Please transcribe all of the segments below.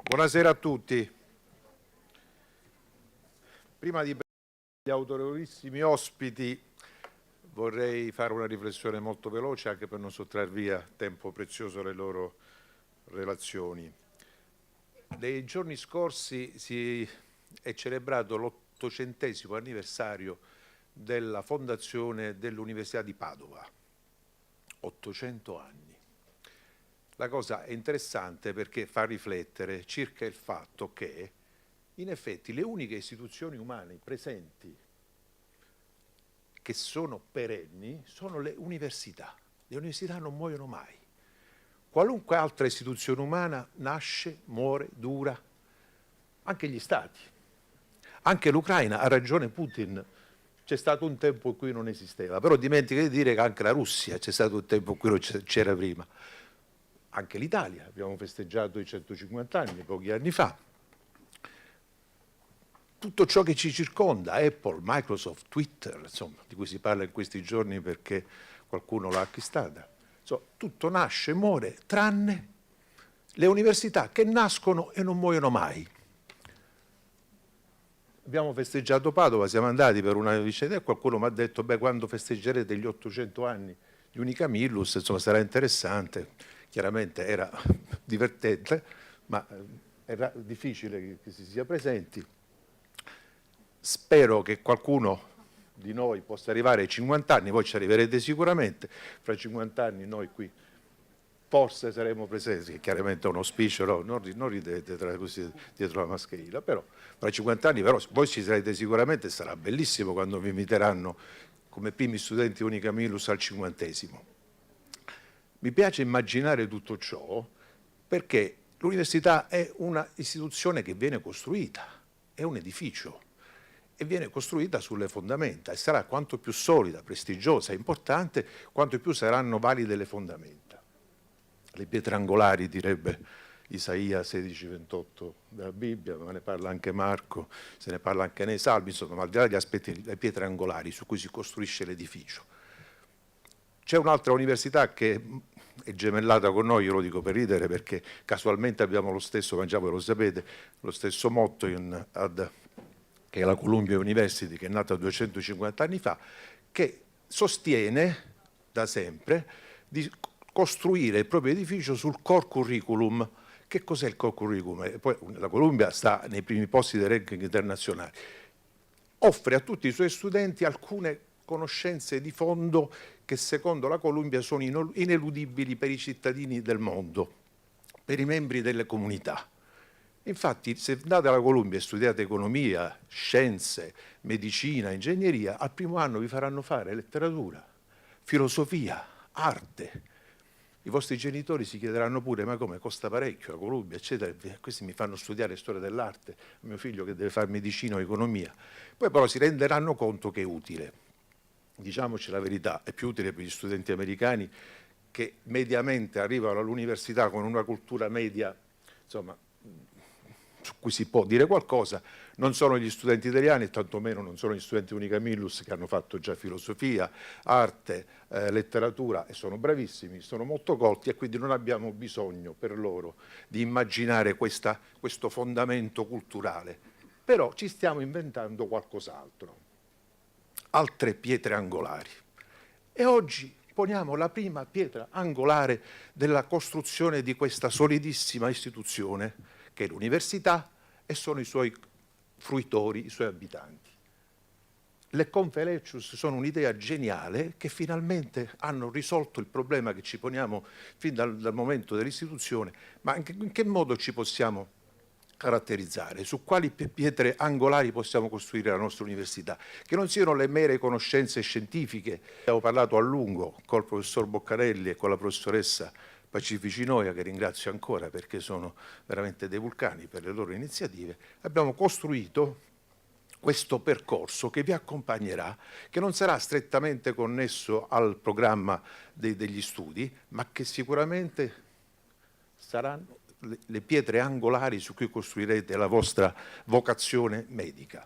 Buonasera a tutti. Prima di presentare gli autorevolissimi ospiti vorrei fare una riflessione molto veloce anche per non sottrarre via tempo prezioso alle loro relazioni. Nei giorni scorsi è celebrato l'800° anniversario della fondazione dell'Università di Padova. 800 anni. La cosa è interessante perché fa riflettere circa il fatto che in effetti le uniche istituzioni umane presenti che sono perenni sono le università. Le università non muoiono mai. Qualunque altra istituzione umana nasce, muore, dura, anche gli stati. Anche l'Ucraina, ha ragione Putin, c'è stato un tempo in cui non esisteva, però dimentica di dire che anche la Russia c'è stato un tempo in cui non c'era prima. Anche l'Italia, abbiamo festeggiato i 150 anni pochi anni fa. Tutto ciò che ci circonda, Apple, Microsoft, Twitter, insomma, di cui si parla in questi giorni perché qualcuno l'ha acquistata, insomma, tutto nasce e muore, tranne le università che nascono e non muoiono mai. Abbiamo festeggiato Padova, siamo andati per una vicenda e qualcuno mi ha detto, beh, quando festeggerete gli 800 anni di UniCamillus, insomma, sarà interessante. Chiaramente era divertente, ma era difficile che si sia presenti. Spero che qualcuno di noi possa arrivare ai 50 anni, voi ci arriverete sicuramente, fra 50 anni noi qui forse saremo presenti, che chiaramente è un auspicio, no? Non ridete così dietro la mascherina, però fra 50 anni però, voi ci sarete sicuramente, sarà bellissimo quando vi inviteranno come primi studenti UniCamillus al 50°. Mi piace immaginare tutto ciò perché l'università è una istituzione che viene costruita, è un edificio e viene costruita sulle fondamenta e sarà quanto più solida, prestigiosa e importante, quanto più saranno valide le fondamenta. Le pietre angolari, direbbe Isaia 16,28 della Bibbia, ma ne parla anche Marco, se ne parla anche nei Salmi, insomma, ma al di là degli aspetti, le pietre angolari su cui si costruisce l'edificio. C'è un'altra università che è gemellata con noi, io lo dico per ridere perché casualmente abbiamo lo stesso, ma già voi lo sapete, lo stesso motto che è la Columbia University, che è nata 250 anni fa, che sostiene da sempre di costruire il proprio edificio sul core curriculum. Che cos'è il core curriculum? Poi la Columbia sta nei primi posti dei ranking internazionali. Offre a tutti i suoi studenti alcune conoscenze di fondo che secondo la Columbia sono ineludibili per i cittadini del mondo, per i membri delle comunità. Infatti, se andate alla Columbia e studiate economia, scienze, medicina, ingegneria, al primo anno vi faranno fare letteratura, filosofia, arte. I vostri genitori si chiederanno pure, ma come, costa parecchio la Columbia, eccetera. Questi mi fanno studiare storia dell'arte, mio figlio che deve fare medicina o economia. Poi però si renderanno conto che è utile. Diciamoci la verità, è più utile per gli studenti americani che mediamente arrivano all'università con una cultura media, insomma, su cui si può dire qualcosa, non sono gli studenti italiani e tantomeno non sono gli studenti UniCamillus che hanno fatto già filosofia, arte, letteratura e sono bravissimi, sono molto colti e quindi non abbiamo bisogno per loro di immaginare questo fondamento culturale, però ci stiamo inventando qualcos'altro, altre pietre angolari. E oggi poniamo la prima pietra angolare della costruzione di questa solidissima istituzione che è l'università e sono i suoi fruitori, i suoi abitanti. Le Confelecius sono un'idea geniale che finalmente hanno risolto il problema che ci poniamo fin dal momento dell'istituzione, ma in che modo ci possiamo caratterizzare, su quali pietre angolari possiamo costruire la nostra università, che non siano le mere conoscenze scientifiche. Abbiamo parlato a lungo col professor Boccarelli e con la professoressa Pacifici Noia, che ringrazio ancora perché sono veramente dei vulcani per le loro iniziative. Abbiamo costruito questo percorso che vi accompagnerà, che non sarà strettamente connesso al programma degli studi, ma che sicuramente saranno le pietre angolari su cui costruirete la vostra vocazione medica.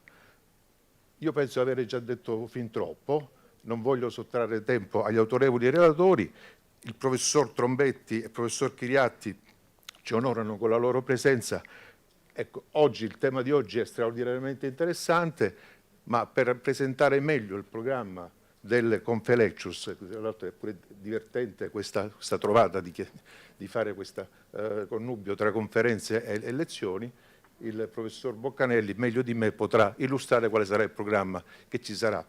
Io penso di aver già detto fin troppo, non voglio sottrarre tempo agli autorevoli relatori, il professor Trombetti e il professor Chiriatti ci onorano con la loro presenza, Ecco, oggi il tema di oggi è straordinariamente interessante, ma per presentare meglio il programma del Confelectius, tra l'altro è pure divertente questa trovata di fare questo connubio tra conferenze e lezioni, il professor Boccanelli meglio di me potrà illustrare quale sarà il programma che ci sarà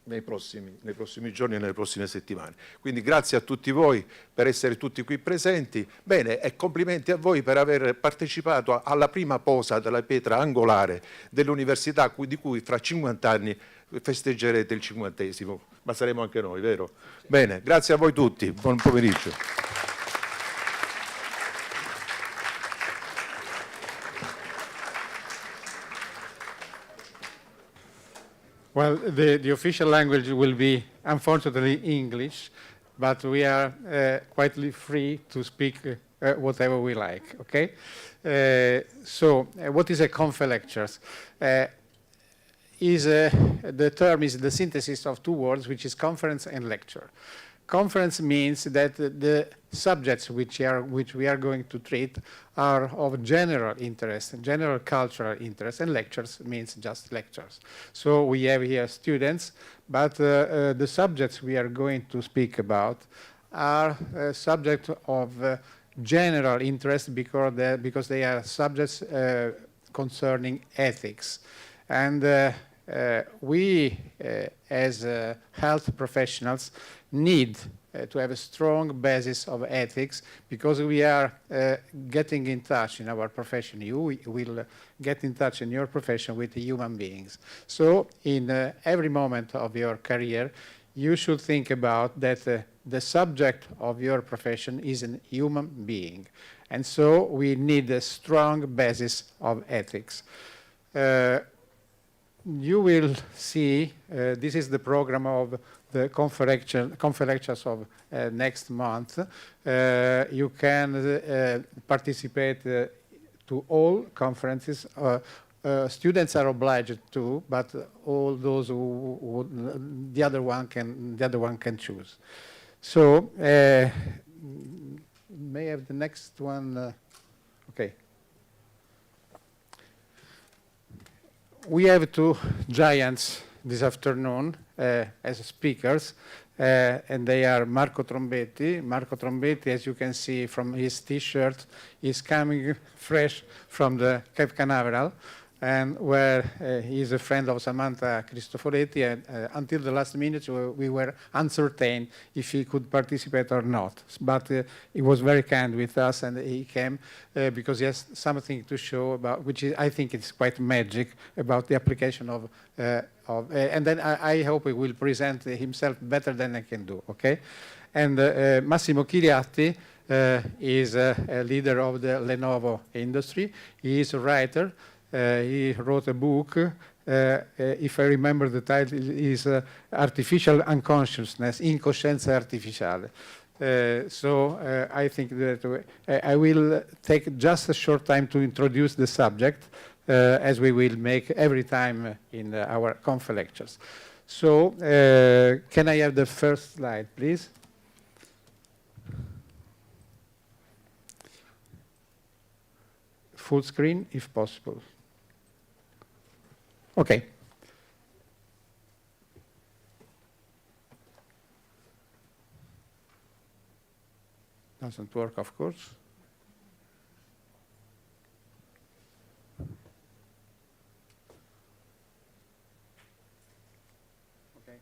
nei prossimi giorni e nelle prossime settimane. Quindi grazie a tutti voi per essere tutti qui presenti. Bene, e complimenti a voi per aver partecipato alla prima posa della pietra angolare dell'università di cui fra 50 anni festeggerete il 50°, ma saremo anche noi, vero? Bene, grazie a voi tutti, buon pomeriggio. Well, the official language will be, unfortunately, English, but we are quite free to speak whatever we like, okay? So, what is a Confelectures? The term is the synthesis of two words, which is conference and lecture. Conference means that the subjects which we are going to treat are of general interest, general cultural interest, and lectures means just lectures. So we have here students, but the subjects we are going to speak about are subjects of general interest because they are subjects concerning ethics. And we, as health professionals, need to have a strong basis of ethics because we are getting in touch in our profession. You will get in touch in your profession with human beings. So in every moment of your career, you should think about that the subject of your profession is a human being. And so we need a strong basis of ethics. You will see, this is the program of the conferences of next month. You can participate to all conferences. Students are obliged to, but all those who the other one can choose. So, may I have the next one? Okay. We have two giants this afternoon as speakers, and they are Marco Trombetti. Marco Trombetti, as you can see from his T-shirt, is coming fresh from the Cape Canaveral, and where he is a friend of Samantha Cristoforetti, and until the last minute we were uncertain if he could participate or not. But he was very kind with us, and he came because he has something to show about, which is, I think it's quite magic, about the application of and then I hope he will present himself better than I can do, okay? And Massimo Chiriatti is a leader of the Lenovo industry. He is a writer. He wrote a book, if I remember the title, is Artificial Unconsciousness, Incoscienza Artificiale. So I think that I will take just a short time to introduce the subject, as we will make every time in our conf lectures. So can I have the first slide, please? Full screen, if possible. Okay. Doesn't work, of course. Okay.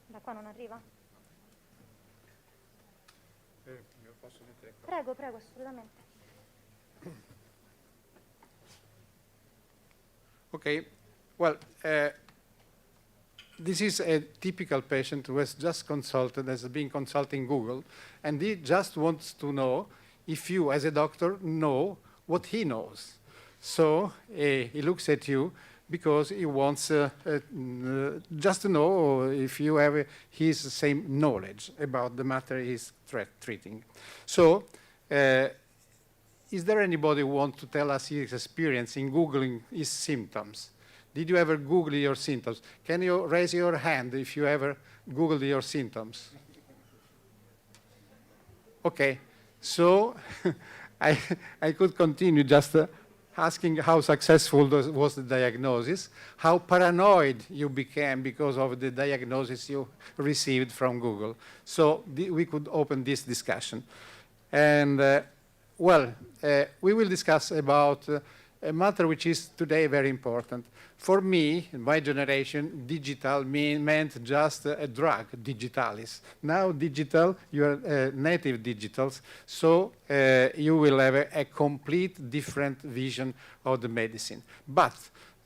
Da qua non arriva? Posso mettere qua? Prego, prego, assolutamente. Okay, well, this is a typical patient who has just consulted, has been consulting Google, and he just wants to know if you, as a doctor, know what he knows. So he looks at you because he wants just to know if you have his same knowledge about the matter he's treating. So, is there anybody who wants to tell us his experience in Googling his symptoms? Did you ever Google your symptoms? Can you raise your hand if you ever Googled your symptoms? Okay, so I could continue just asking how successful was the diagnosis, how paranoid you became because of the diagnosis you received from Google. So we could open this discussion. And we will discuss about a matter which is today very important. For me, in my generation, digital meant just a drug, digitalis. Now digital, you are native digitals, so you will have a complete different vision of the medicine. But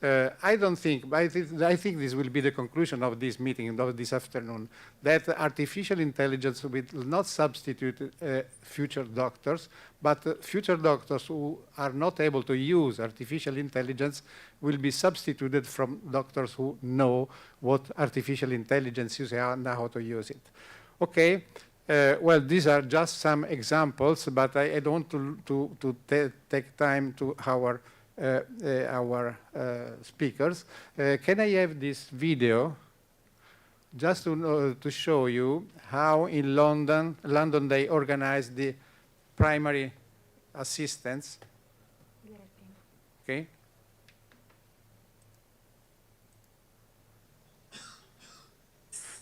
I don't think, I think this will be the conclusion of this meeting, of this afternoon, that artificial intelligence will not substitute future doctors, but future doctors who are not able to use artificial intelligence will be substituted from doctors who know what artificial intelligence is and how to use it. Okay, well, these are just some examples, but I don't want to take time to our speakers. Can I have this video just to show you how in London they organized the primary assistance? Okay.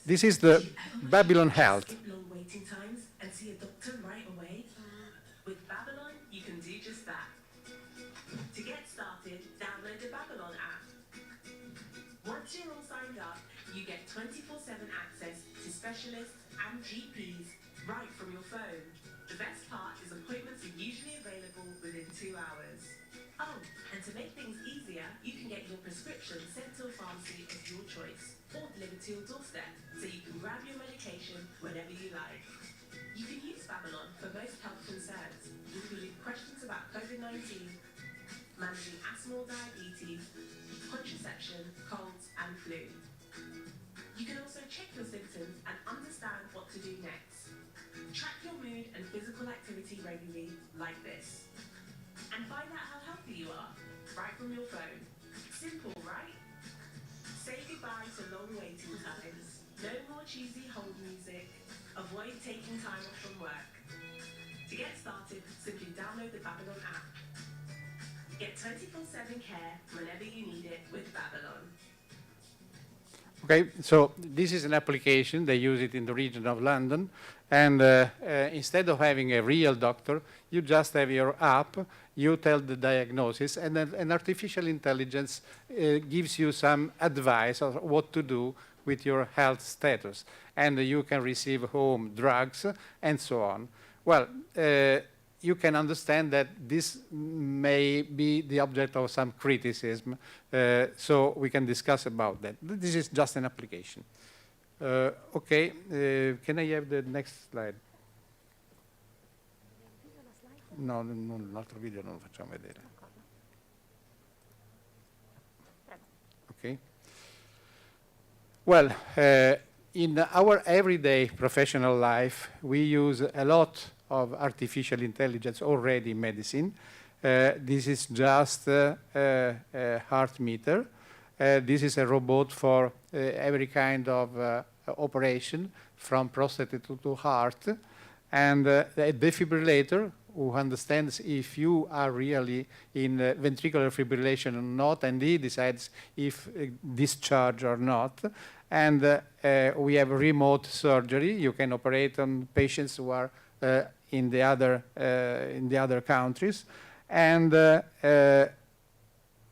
This is the Babylon Health. Long waiting times and see a doctor right away? With Babylon, you can do just that. To get started, download the Babylon app. Once you're all signed up, you get 24/7 access to specialists and GPs right from your phone. The best part is appointments are usually available within 2 hours. Oh, and to make things easier, you can get your prescription sent to a pharmacy of your choice or delivered to your doorstep so you can grab your medication whenever you like. You can use Babylon for most health concerns, including questions about COVID-19, managing asthma or diabetes, contraception, colds and flu. You can also check your symptoms and understand what to do next. Track your mood and physical activity regularly like this. And find out how healthy you are, right from your phone. Simple, right? Say goodbye to long waiting times. No more cheesy hold music. Avoid taking time off from work. To get started, simply download the Babylon app. Get 24/7 care whenever you need it with Babylon. Okay, so this is an application. They use it in the region of London. And instead of having a real doctor, you just have your app, you tell the diagnosis, and then an artificial intelligence gives you some advice on what to do with your health status. And you can receive home drugs and so on. Well, you can understand that this may be the object of some criticism, so we can discuss about that. This is just an application. Okay, can I have the next slide? No, l'altro video non lo facciamo vedere. Okay. Well, in our everyday professional life, we use a lot of artificial intelligence already in medicine. This is just a heart meter. This is a robot for every kind of operation, from prostate to heart. And a defibrillator who understands if you are really in ventricular fibrillation or not, and he decides if discharge or not. And we have remote surgery. You can operate on patients who are in the other countries. And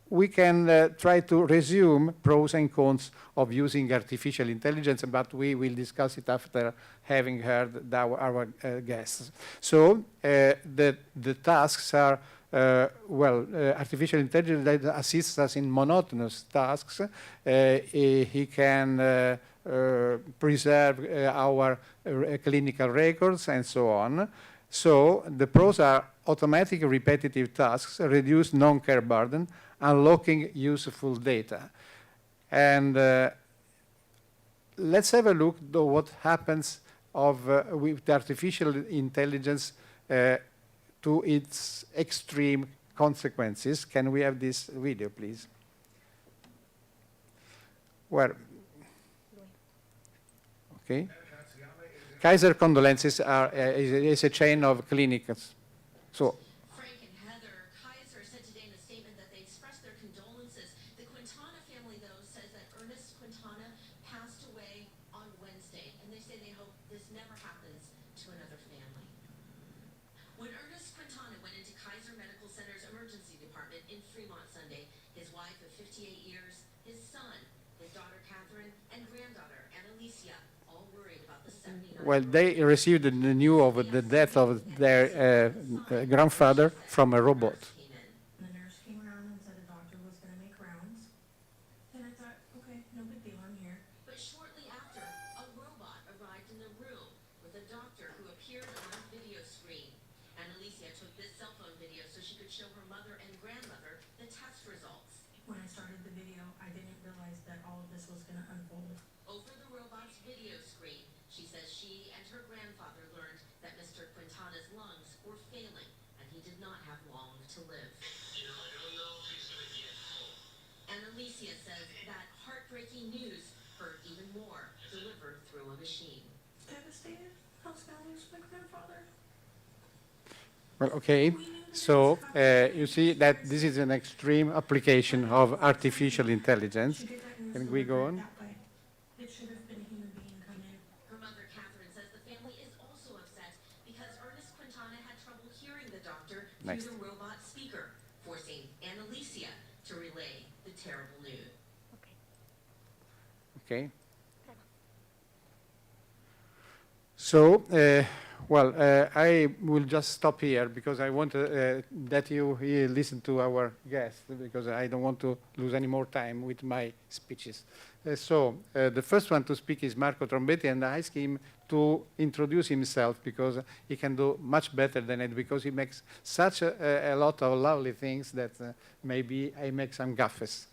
we can try to resume pros and cons of using artificial intelligence, but we will discuss it after having heard our guests. So the tasks are, artificial intelligence that assists us in monotonous tasks. He can preserve our clinical records and so on. So the pros are automatic repetitive tasks, reduce non-care burden, unlocking useful data. And let's have a look at what happens with artificial intelligence to its extreme consequences. Can we have this video, please? Okay. Kaiser Condolences is a chain of clinics. So Frank and Heather, Kaiser said today in a statement that they expressed their condolences. The Quintana family, though, says that Ernest Quintana passed away on Wednesday, and they say they hope this never happens to another family. When Ernest Quintana went into Kaiser Medical Center's emergency department in Fremont Sunday, his wife of 58 years, his son, his daughter Catherine, and granddaughter Annalicia all worried about the 79. well, they received the news of the death of their grandfather from a robot. The nurse came around and said a doctor was going to make rounds. And I thought, okay, no big deal, I'm here. But shortly after, a robot arrived in the room with a doctor who appeared on a video screen. Annalicia took this cell phone video so she could show her mother and grandmother the test results. When I started the video, I didn't realize that all of this was going to unfold. Over the robot's video screen, she says she and her grandfather learned that Mr. Quintana's lungs were failing and he did not have long to live. You know, I don't know if he's gonna get home. Annalicia says that heartbreaking news hurt even more, delivered through a machine. Devastated. I was going to lose my grandfather. Well, okay. So you see that this is an extreme application of artificial intelligence. She did that and Can was we go delivered on? that way. It should have been a human being come in. Her mother, Catherine, says the family is also upset because Ernest Quintana had trouble hearing the doctor Next. through the robot speaker, forcing Annalicia to relay the terrible news. Ok. Okay. So, I will just stop here because I want that you listen to our guest because I don't want to lose any more time with my speeches. The first one to speak is Marco Trombetti, and I ask him to introduce himself because he can do much better than it because he makes such a lot of lovely things that maybe I make some gaffes.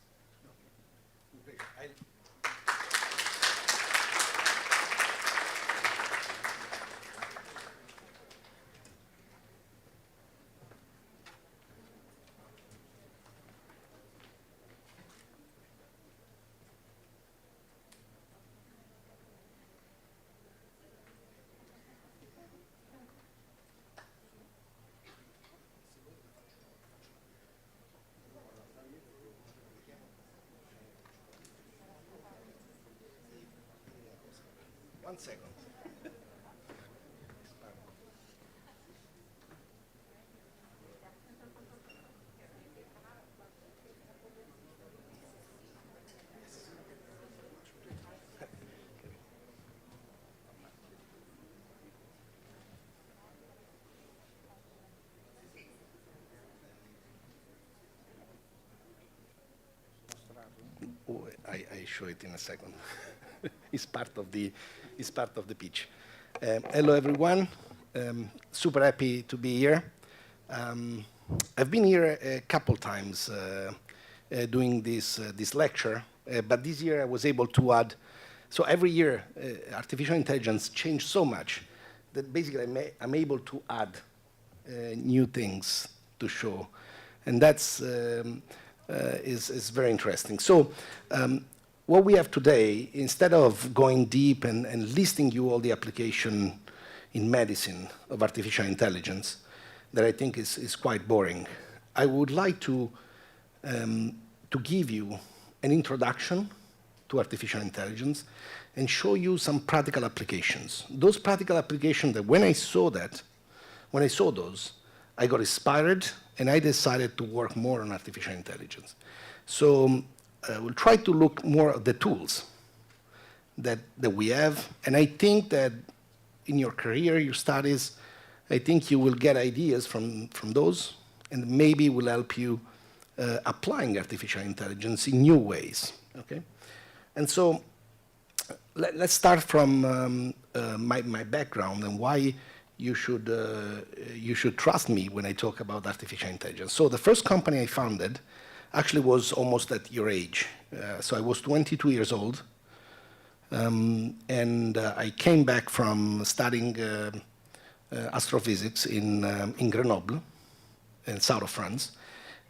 One second. Oh, I show it in a second. It's part of the pitch. Hello everyone. Super happy to be here. I've been here a couple times doing this lecture, but this year I was able to add. So every year, artificial intelligence changed so much that basically I'm able to add new things to show, and that's is very interesting. So. What we have today, instead of going deep and listing you all the application in medicine of artificial intelligence, that I think is quite boring, I would like to give you an introduction to artificial intelligence and show you some practical applications. Those practical applications that when I saw those, I got inspired and I decided to work more on artificial intelligence. So we'll try to look more at the tools that we have. And I think that in your career, your studies, I think you will get ideas from those and maybe will help you applying artificial intelligence in new ways, okay? And so let's start from my background and why you should trust me when I talk about artificial intelligence. So the first company I founded actually was almost at your age. So I was 22 years old, and I came back from studying astrophysics in Grenoble, in south of France,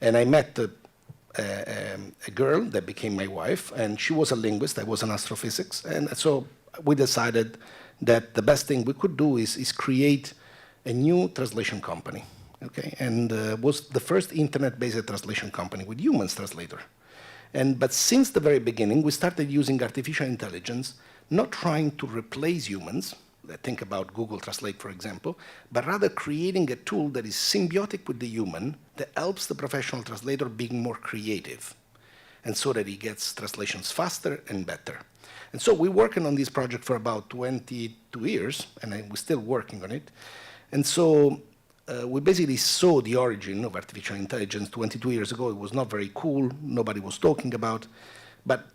and I met a girl that became my wife, and she was a linguist, I was an astrophysics, and so we decided that the best thing we could do is create a new translation company, okay? And was the first internet-based translation company with humans translator. But since the very beginning, we started using artificial intelligence, not trying to replace humans, think about Google Translate, for example, but rather creating a tool that is symbiotic with the human that helps the professional translator being more creative, and so that he gets translations faster and better. And so we're working on this project for about 22 years, and we're still working on it. And so we basically saw the origin of artificial intelligence 22 years ago. It was not very cool, nobody was talking about. But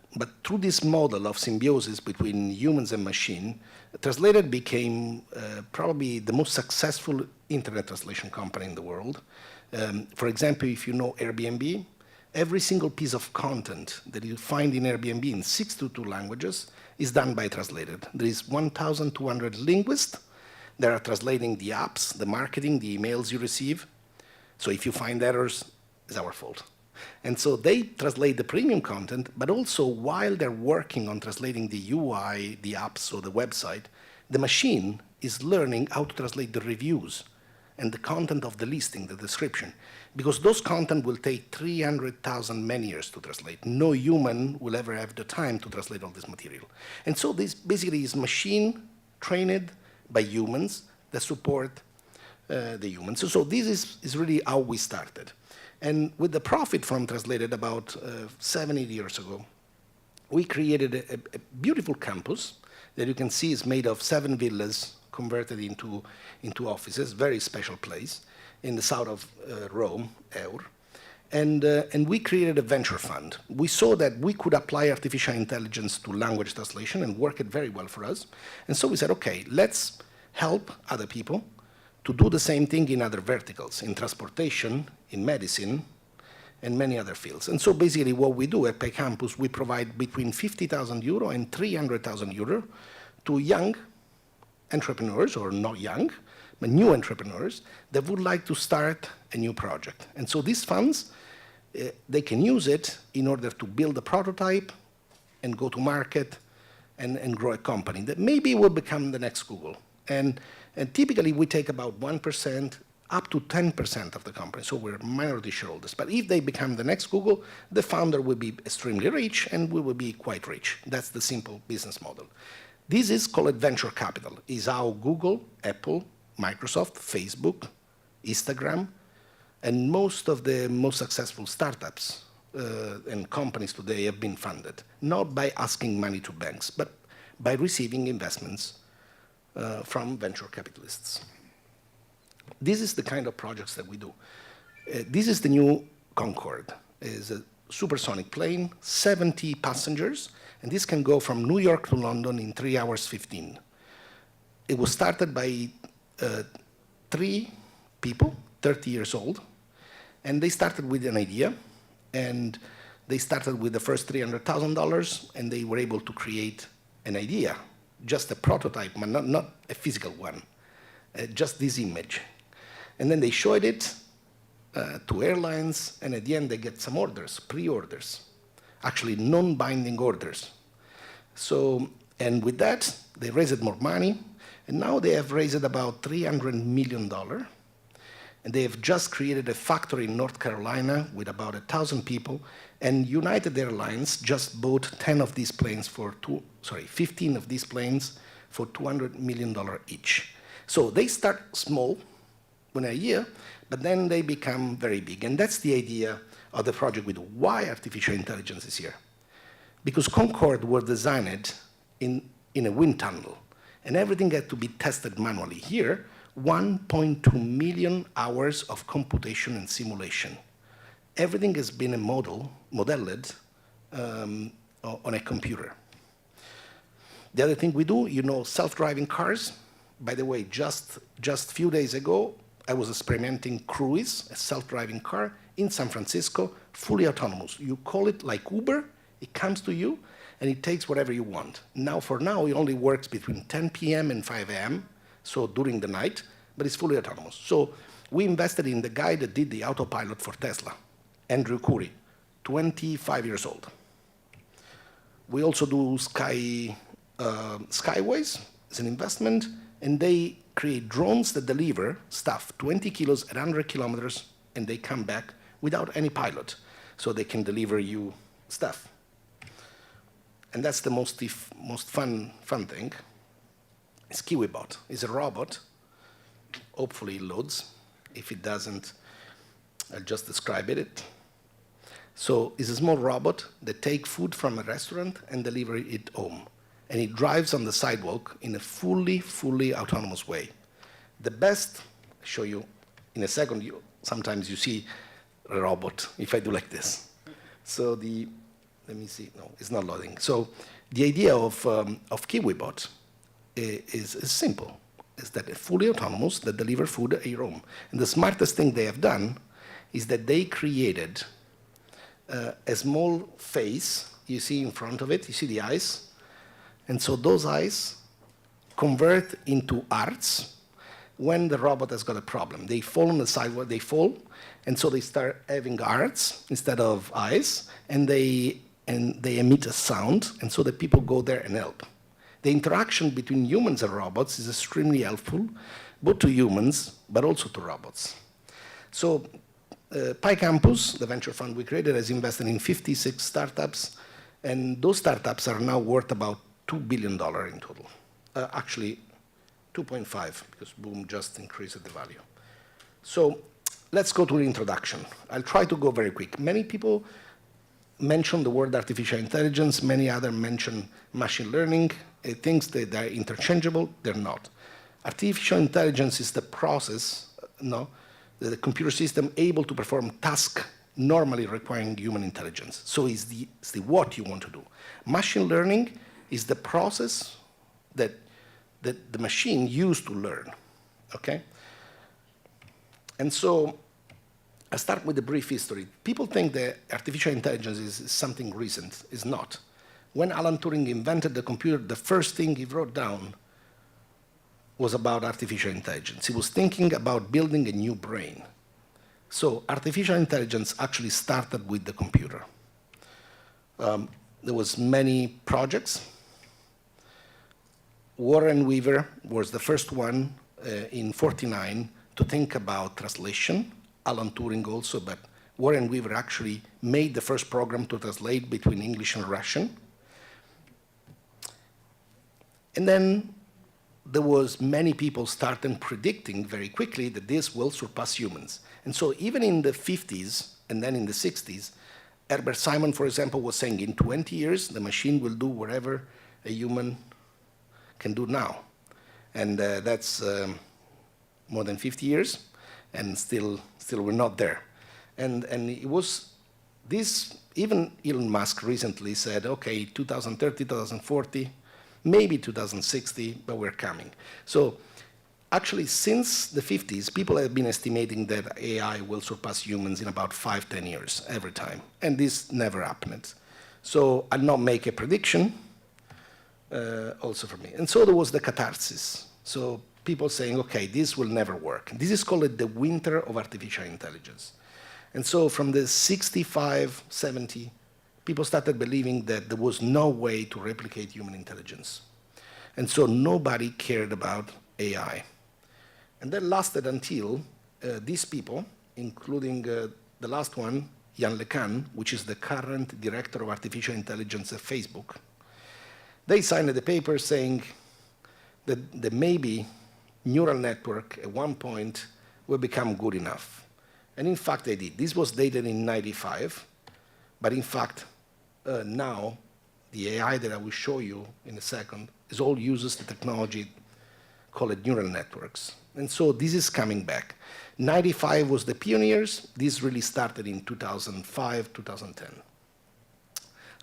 through this model of symbiosis between humans and machine, Translated became probably the most successful internet translation company in the world. For example, if you know Airbnb, every single piece of content that you find in Airbnb in 62 languages is done by Translated. There is 1,200 linguists that are translating the apps, the marketing, the emails you receive. So if you find errors, it's our fault. And so they translate the premium content, but also while they're working on translating the UI, the apps, or the website, the machine is learning how to translate the reviews and the content of the listing, the description. Because those content will take 300,000 man-years to translate. No human will ever have the time to translate all this material. And so this basically is machine trained by humans that support the humans. So this is really how we started. And with the profit from Translated about 7, 8 years ago, we created a beautiful campus that you can see is made of 7 villas converted into offices, very special place in the south of Rome, Eur. And we created a venture fund. We saw that we could apply artificial intelligence to language translation and work it very well for us. And so we said, okay, let's help other people to do the same thing in other verticals, in transportation, in medicine, and many other fields. And so basically what we do at PayCampus, we provide between 50,000 euro and 300,000 euro to young entrepreneurs, or not young, but new entrepreneurs that would like to start a new project. And so these funds, they can use it in order to build a prototype and go to market and grow a company that maybe will become the next Google. And typically we take about 1% up to 10% of the company, so we're minority shareholders. But if they become the next Google, the founder will be extremely rich and we will be quite rich. That's the simple business model. This is called venture capital. Is how Google, Apple, Microsoft, Facebook, Instagram, and most of the most successful startups and companies today have been funded, not by asking money to banks, but by receiving investments from venture capitalists. This is the kind of projects that we do. This is the new Concorde. It's a supersonic plane, 70 passengers, and this can go from New York to London in 3 hours 15. It was started by 3 people, 30 years old, and they started with an idea, and they started with the first $300,000, and they were able to create an idea, just a prototype, but not a physical one, just this image. And then they showed it to airlines, and at the end they get some orders, pre-orders, actually non-binding orders. So, and with that, they raised more money, and now they have raised about $300 million, and they have just created a factory in North Carolina with about 1,000 people, and United Airlines just bought 15 of these planes for $200 million each. So they start small, in a year, but then they become very big. And that's the idea of the project we do. Why artificial intelligence is here? Because Concorde was designed in a wind tunnel, and everything had to be tested manually. Here, 1.2 million hours of computation and simulation. Everything has been modeled on a computer. The other thing we do, self-driving cars. By the way, just a few days ago, I was experimenting Cruise, a self-driving car in San Francisco, fully autonomous. You call it like Uber, it comes to you, and it takes whatever you want. For now, it only works between 10 p.m. and 5 a.m., so during the night, but it's fully autonomous. So we invested in the guy that did the autopilot for Tesla, Andrew Curry, 25 years old. We also do Skyways, It's an investment, and they create drones that deliver stuff 20 kilos at 100 kilometers, and they come back without any pilot. So they can deliver you stuff. And that's the most fun thing. It's KiwiBot. It's a robot. Hopefully it loads. If it doesn't, I'll just describe it. So it's a small robot that takes food from a restaurant and delivers it home. And it drives on the sidewalk in a fully autonomous way. The best, I'll show you in a second, sometimes you see a robot if I do like this. So let me see, no, it's not loading. So the idea of KiwiBot is simple. Is that it's fully autonomous that deliver food at your home. And the smartest thing they have done is that they created a small face. You see in front of it, you see the eyes. And so those eyes convert into hearts when the robot has got a problem. They fall on the sidewalk, they fall, and so they start having hearts instead of eyes, and they emit a sound, and so the people go there and help. The interaction between humans and robots is extremely helpful, both to humans, but also to robots. So PyCampus, the venture fund we created, has invested in 56 startups, and those startups are now worth about $2 billion in total. Actually, 2.5, because Boom just increased the value. So let's go to the introduction. I'll try to go very quick. Many people mention the word artificial intelligence, many others mention machine learning. It thinks that they're interchangeable, they're not. Artificial intelligence is the process, the computer system able to perform tasks normally requiring human intelligence. So it's the what you want to do. Machine learning is the process that the machine used to learn, okay? And so I start with a brief history. People think that artificial intelligence is something recent. It's not. When Alan Turing invented the computer, the first thing he wrote down was about artificial intelligence. He was thinking about building a new brain. So artificial intelligence actually started with the computer. There was many projects. Warren Weaver was the first one in 1949 to think about translation. Alan Turing also, but Warren Weaver actually made the first program to translate between English and Russian. And then there was many people started predicting very quickly that this will surpass humans. And so even in the 50s and then in the 60s, Herbert Simon, for example, was saying in 20 years, the machine will do whatever a human can do now. And that's more than 50 years, and still we're not there. And it was this, even Elon Musk recently said, okay, 2030, 2040, maybe 2060, but we're coming. So actually, since the 50s, people have been estimating that AI will surpass humans in about 5-10 years every time, and this never happened. So I'll not make a prediction, also for me. And so there was the catharsis. So people saying, okay, this will never work. This is called the winter of artificial intelligence. And so from the 65, 70, people started believing that there was no way to replicate human intelligence. And so nobody cared about AI. And that lasted until these people, including the last one, Yann LeCun, which is the current director of artificial intelligence at Facebook, they signed the paper saying that maybe neural network at one point will become good enough. And in fact, they did. This was dated in 95, but in fact, now the AI that I will show you in a second is all uses the technology called neural networks. And so this is coming back. 95 was the pioneers. This really started in 2005, 2010.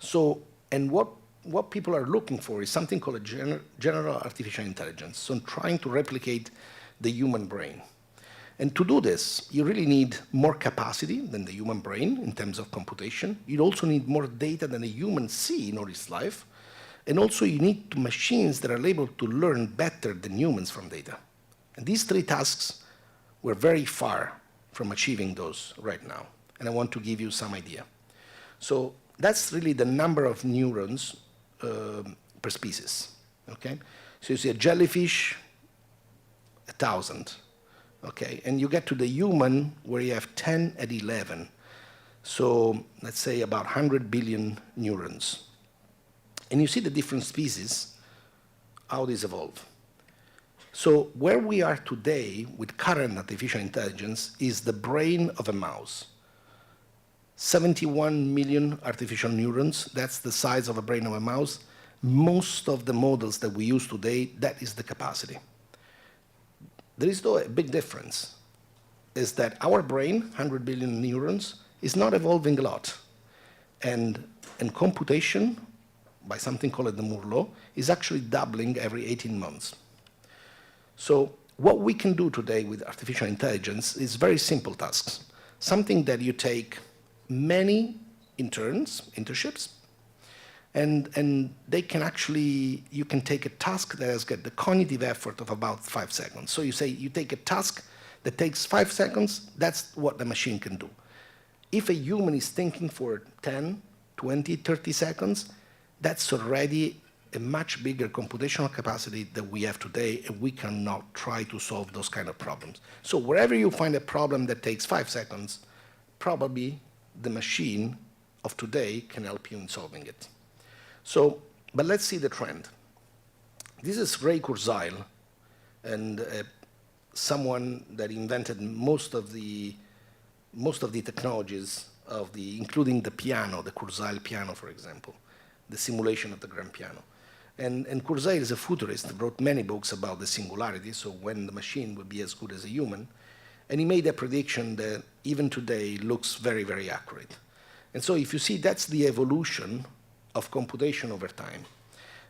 So, and what people are looking for is something called a general artificial intelligence, so trying to replicate the human brain. And to do this, you really need more capacity than the human brain in terms of computation. You also need more data than a human sees in all its life. And also you need machines that are able to learn better than humans from data. And these three tasks, we're very far from achieving those right now. And I want to give you some idea. So that's really the number of neurons per species, okay? So you see a jellyfish, 1,000, okay? And you get to the human where you have 10 at 11. So let's say about 100 billion neurons. And you see the different species, how these evolve. So where we are today with current artificial intelligence is the brain of a mouse. 71 million artificial neurons, that's the size of a brain of a mouse. Most of the models that we use today, that is the capacity. There is though a big difference, is that our brain, 100 billion neurons, is not evolving a lot. And computation, by something called the Moore law, is actually doubling every 18 months. So what we can do today with artificial intelligence is very simple tasks. Something that you take many internships, and they can actually, you can take a task that has got the cognitive effort of about 5 seconds. So you say you take a task that takes 5 seconds, that's what the machine can do. If a human is thinking for 10, 20, 30 seconds, that's already a much bigger computational capacity that we have today, and we cannot try to solve those kind of problems. So wherever you find a problem that takes 5 seconds, probably the machine of today can help you in solving it. So, but let's see the trend. This is Ray Kurzweil, and someone that invented most of the technologies of including the piano, the Kurzweil piano, for example, the simulation of the grand piano. And Kurzweil is a futurist, wrote many books about the singularity, so when the machine will be as good as a human. And he made a prediction that even today looks very, very accurate. And so if you see, that's the evolution of computation over time.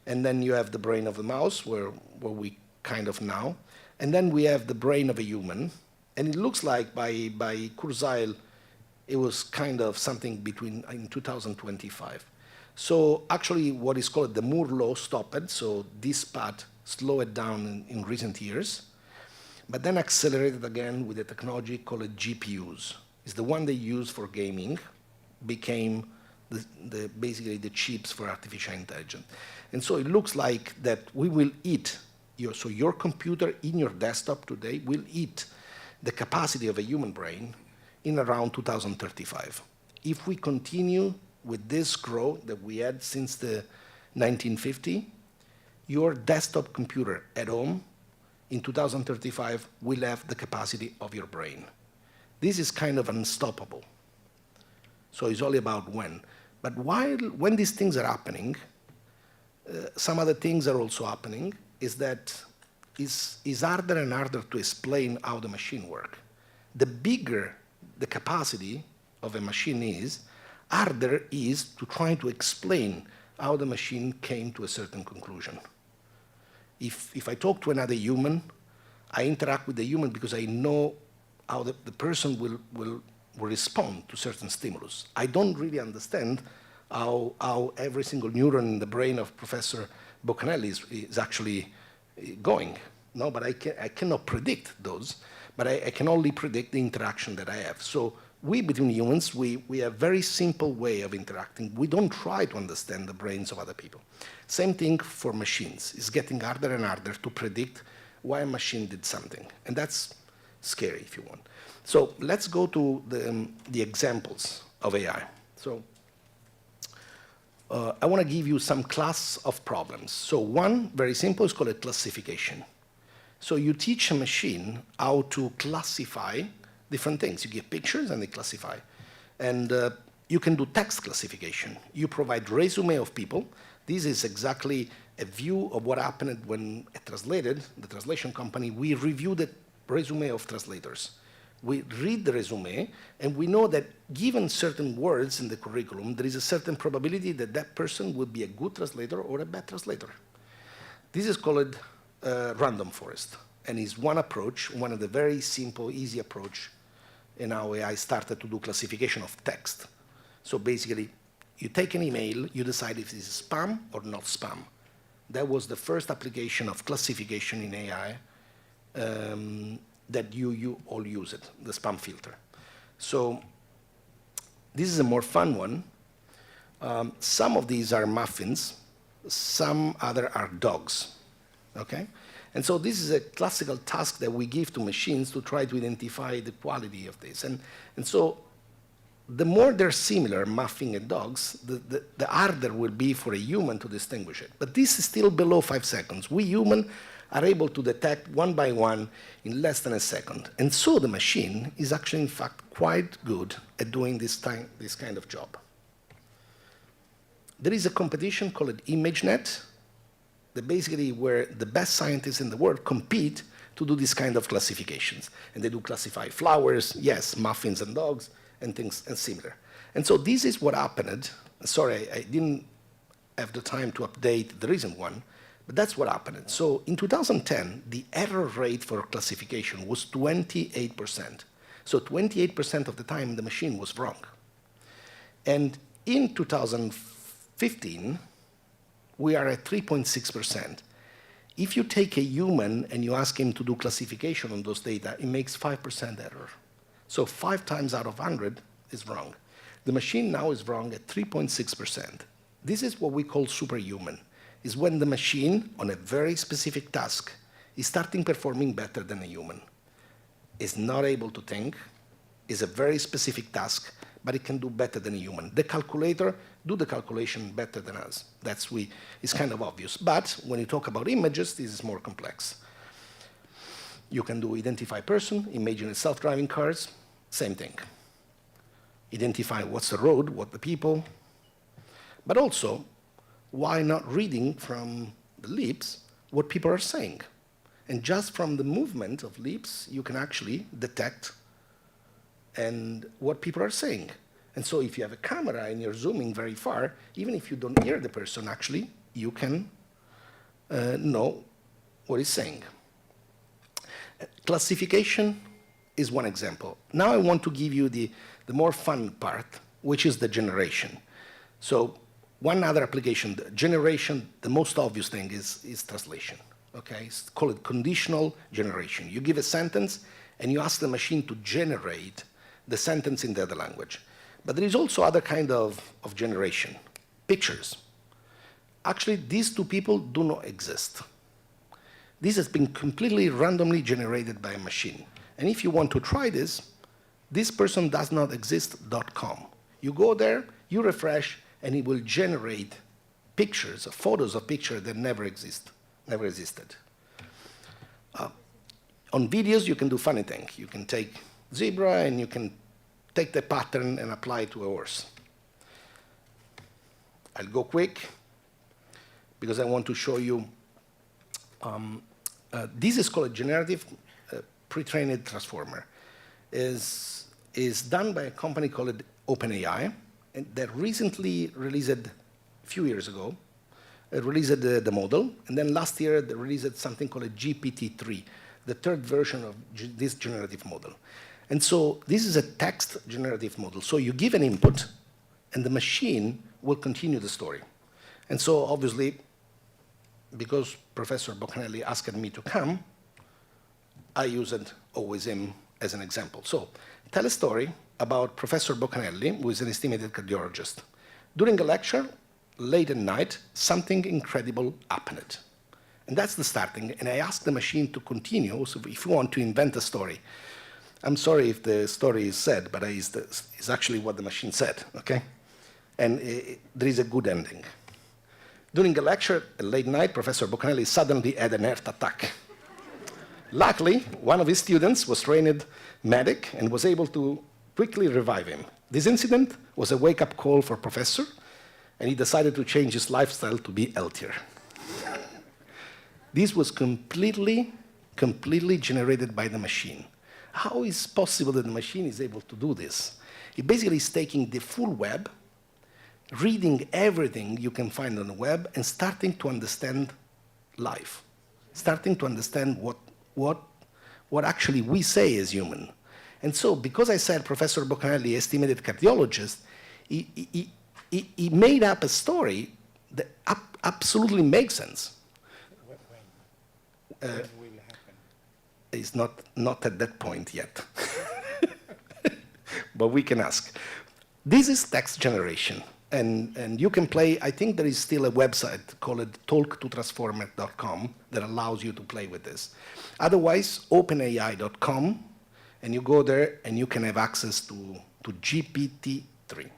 And then you have the brain of a mouse, where we kind of now. And then we have the brain of a human. And it looks like by Kurzweil, it was kind of something between in 2025. So actually what is called the Moore law stopped, so this path slowed down in recent years, but then accelerated again with a technology called GPUs. It's the one they use for gaming, became basically the chips for artificial intelligence. And so it looks like that we will eat, so your computer in your desktop today will eat the capacity of a human brain in around 2035. If we continue with this growth that we had since the 1950, your desktop computer at home in 2035 will have the capacity of your brain. This is kind of unstoppable. So it's all about when. But when these things are happening, some other things are also happening, is that it's harder and harder to explain how the machine works. The bigger the capacity of a machine is, harder is to try to explain how the machine came to a certain conclusion. If I talk to another human, I interact with the human because I know how the person will respond to certain stimulus. I don't really understand how every single neuron in the brain of Professor Boccanelli is actually going. No, but I cannot predict those, but I can only predict the interaction that I have. So we, between humans, we have a very simple way of interacting. We don't try to understand the brains of other people. Same thing for machines. It's getting harder and harder to predict why a machine did something. And that's scary, if you want. So let's go to the examples of AI. So I want to give you some class of problems. So one, very simple, is called a classification. So you teach a machine how to classify different things. You give pictures and they classify. And you can do text classification. You provide resume of people. This is exactly a view of what happened when it translated, the translation company, we review the resume of translators. We read the resume, and we know that given certain words in the curriculum, there is a certain probability that that person would be a good translator or a bad translator. This is called random forest, and is one approach, one of the very simple, easy approach in how AI started to do classification of text. So basically, you take an email, you decide if it is spam or not spam. That was the first application of classification in AI that you all use it, the spam filter. So this is a more fun one. Some of these are muffins, some other are dogs. okay? And so this is a classical task that we give to machines to try to identify the quality of this. And so the more they're similar, muffin and dogs, the harder will be for a human to distinguish it. But this is still below 5 seconds. We human are able to detect one by one in less than a second. And so the machine is actually, in fact, quite good at doing this kind of job. There is a competition called ImageNet, that basically where the best scientists in the world compete to do this kind of classifications. And they do classify flowers, yes, muffins and dogs, and things and similar. And so this is what happened. Sorry, I didn't have the time to update the recent one, but that's what happened. So in 2010, the error rate for classification was 28%. So 28% of the time the machine was wrong. And in 2015, we are at 3.6%. If you take a human and you ask him to do classification on those data, it makes 5% error. So 5 times out of 100 is wrong. The machine now is wrong at 3.6%. This is what we call superhuman, is when the machine, on a very specific task, is starting performing better than a human. Is not able to think, is a very specific task, but it can do better than a human. The calculator do the calculation better than us. It's kind of obvious. But when you talk about images, this is more complex. You can do identify person, imagine self-driving cars, same thing. Identify what's the road, what the people. But also, why not reading from the lips what people are saying? And just from the movement of lips, you can actually detect what people are saying. And so if you have a camera and you're zooming very far, even if you don't hear the person, actually, you can know what he's saying. Classification is one example. Now I want to give you the more fun part, which is the generation. So one other application, the generation, the most obvious thing is translation. Okay, call it conditional generation. You give a sentence and you ask the machine to generate the sentence in the other language. But there is also other kind of generation, pictures. Actually, these two people do not exist. This has been completely randomly generated by a machine. And if you want to try this person does not exist.com. You go there, you refresh, and it will generate pictures, photos of pictures that never existed. On videos, you can do funny things. You can take zebra and you can take the pattern and apply it to a horse. I'll go quick because I want to show you. This is called a generative pre-trained transformer. Is done by a company called OpenAI, and that recently released, a few years ago, released the model, and then last year they released something called a GPT-3, the third version of this generative model. And so this is a text generative model. So you give an input, and the machine will continue the story. And so obviously, because Professor Boccanelli asked me to come, I used always him as an example. So tell a story about Professor Boccanelli, who is an estimated cardiologist. During a lecture, late at night, something incredible happened. And that's the starting. And I asked the machine to continue. So if you want to invent a story, I'm sorry if the story is sad, but it's actually what the machine said, okay? And there is a good ending. During a lecture, late night, Professor Boccanelli suddenly had an heart attack. Luckily, one of his students was trained medic and was able to quickly revive him. This incident was a wake-up call for Professor, and he decided to change his lifestyle to be healthier. This was completely generated by the machine. How is it possible that the machine is able to do this? It basically is taking the full web, reading everything you can find on the web, and starting to understand life, starting to understand what actually we say as human. And so, because I said Professor Boccanelli, estimated cardiologist, he made up a story that absolutely makes sense. When will happen? It's not at that point yet. But we can ask. This is text generation. and you can play. I think there is still a website called talktotransformer.com that allows you to play with this. Otherwise, openai.com, and you go there and you can have access to GPT-3.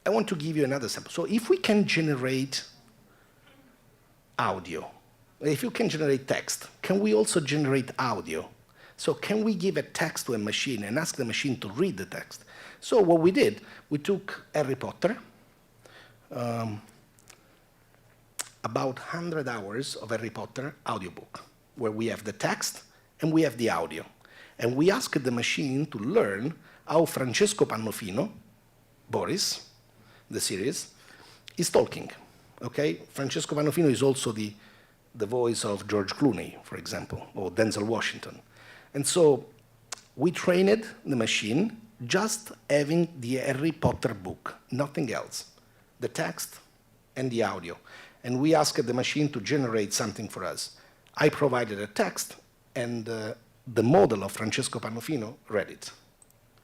I want to give you another sample. So if we can generate audio, if you can generate text, can we also generate audio? So can we give a text to a machine and ask the machine to read the text? So what we did, we took Harry Potter, about 100 hours of Harry Potter audiobook, where we have the text and we have the audio. And we asked the machine to learn how Francesco Pannofino, Boris, the series, is talking. Okay? Francesco Pannofino is also the voice of George Clooney, for example, or Denzel Washington. And so we trained the machine just having the Harry Potter book, nothing else, the text and the audio. And we asked the machine to generate something for us. I provided a text, and the model of Francesco Pannofino read it.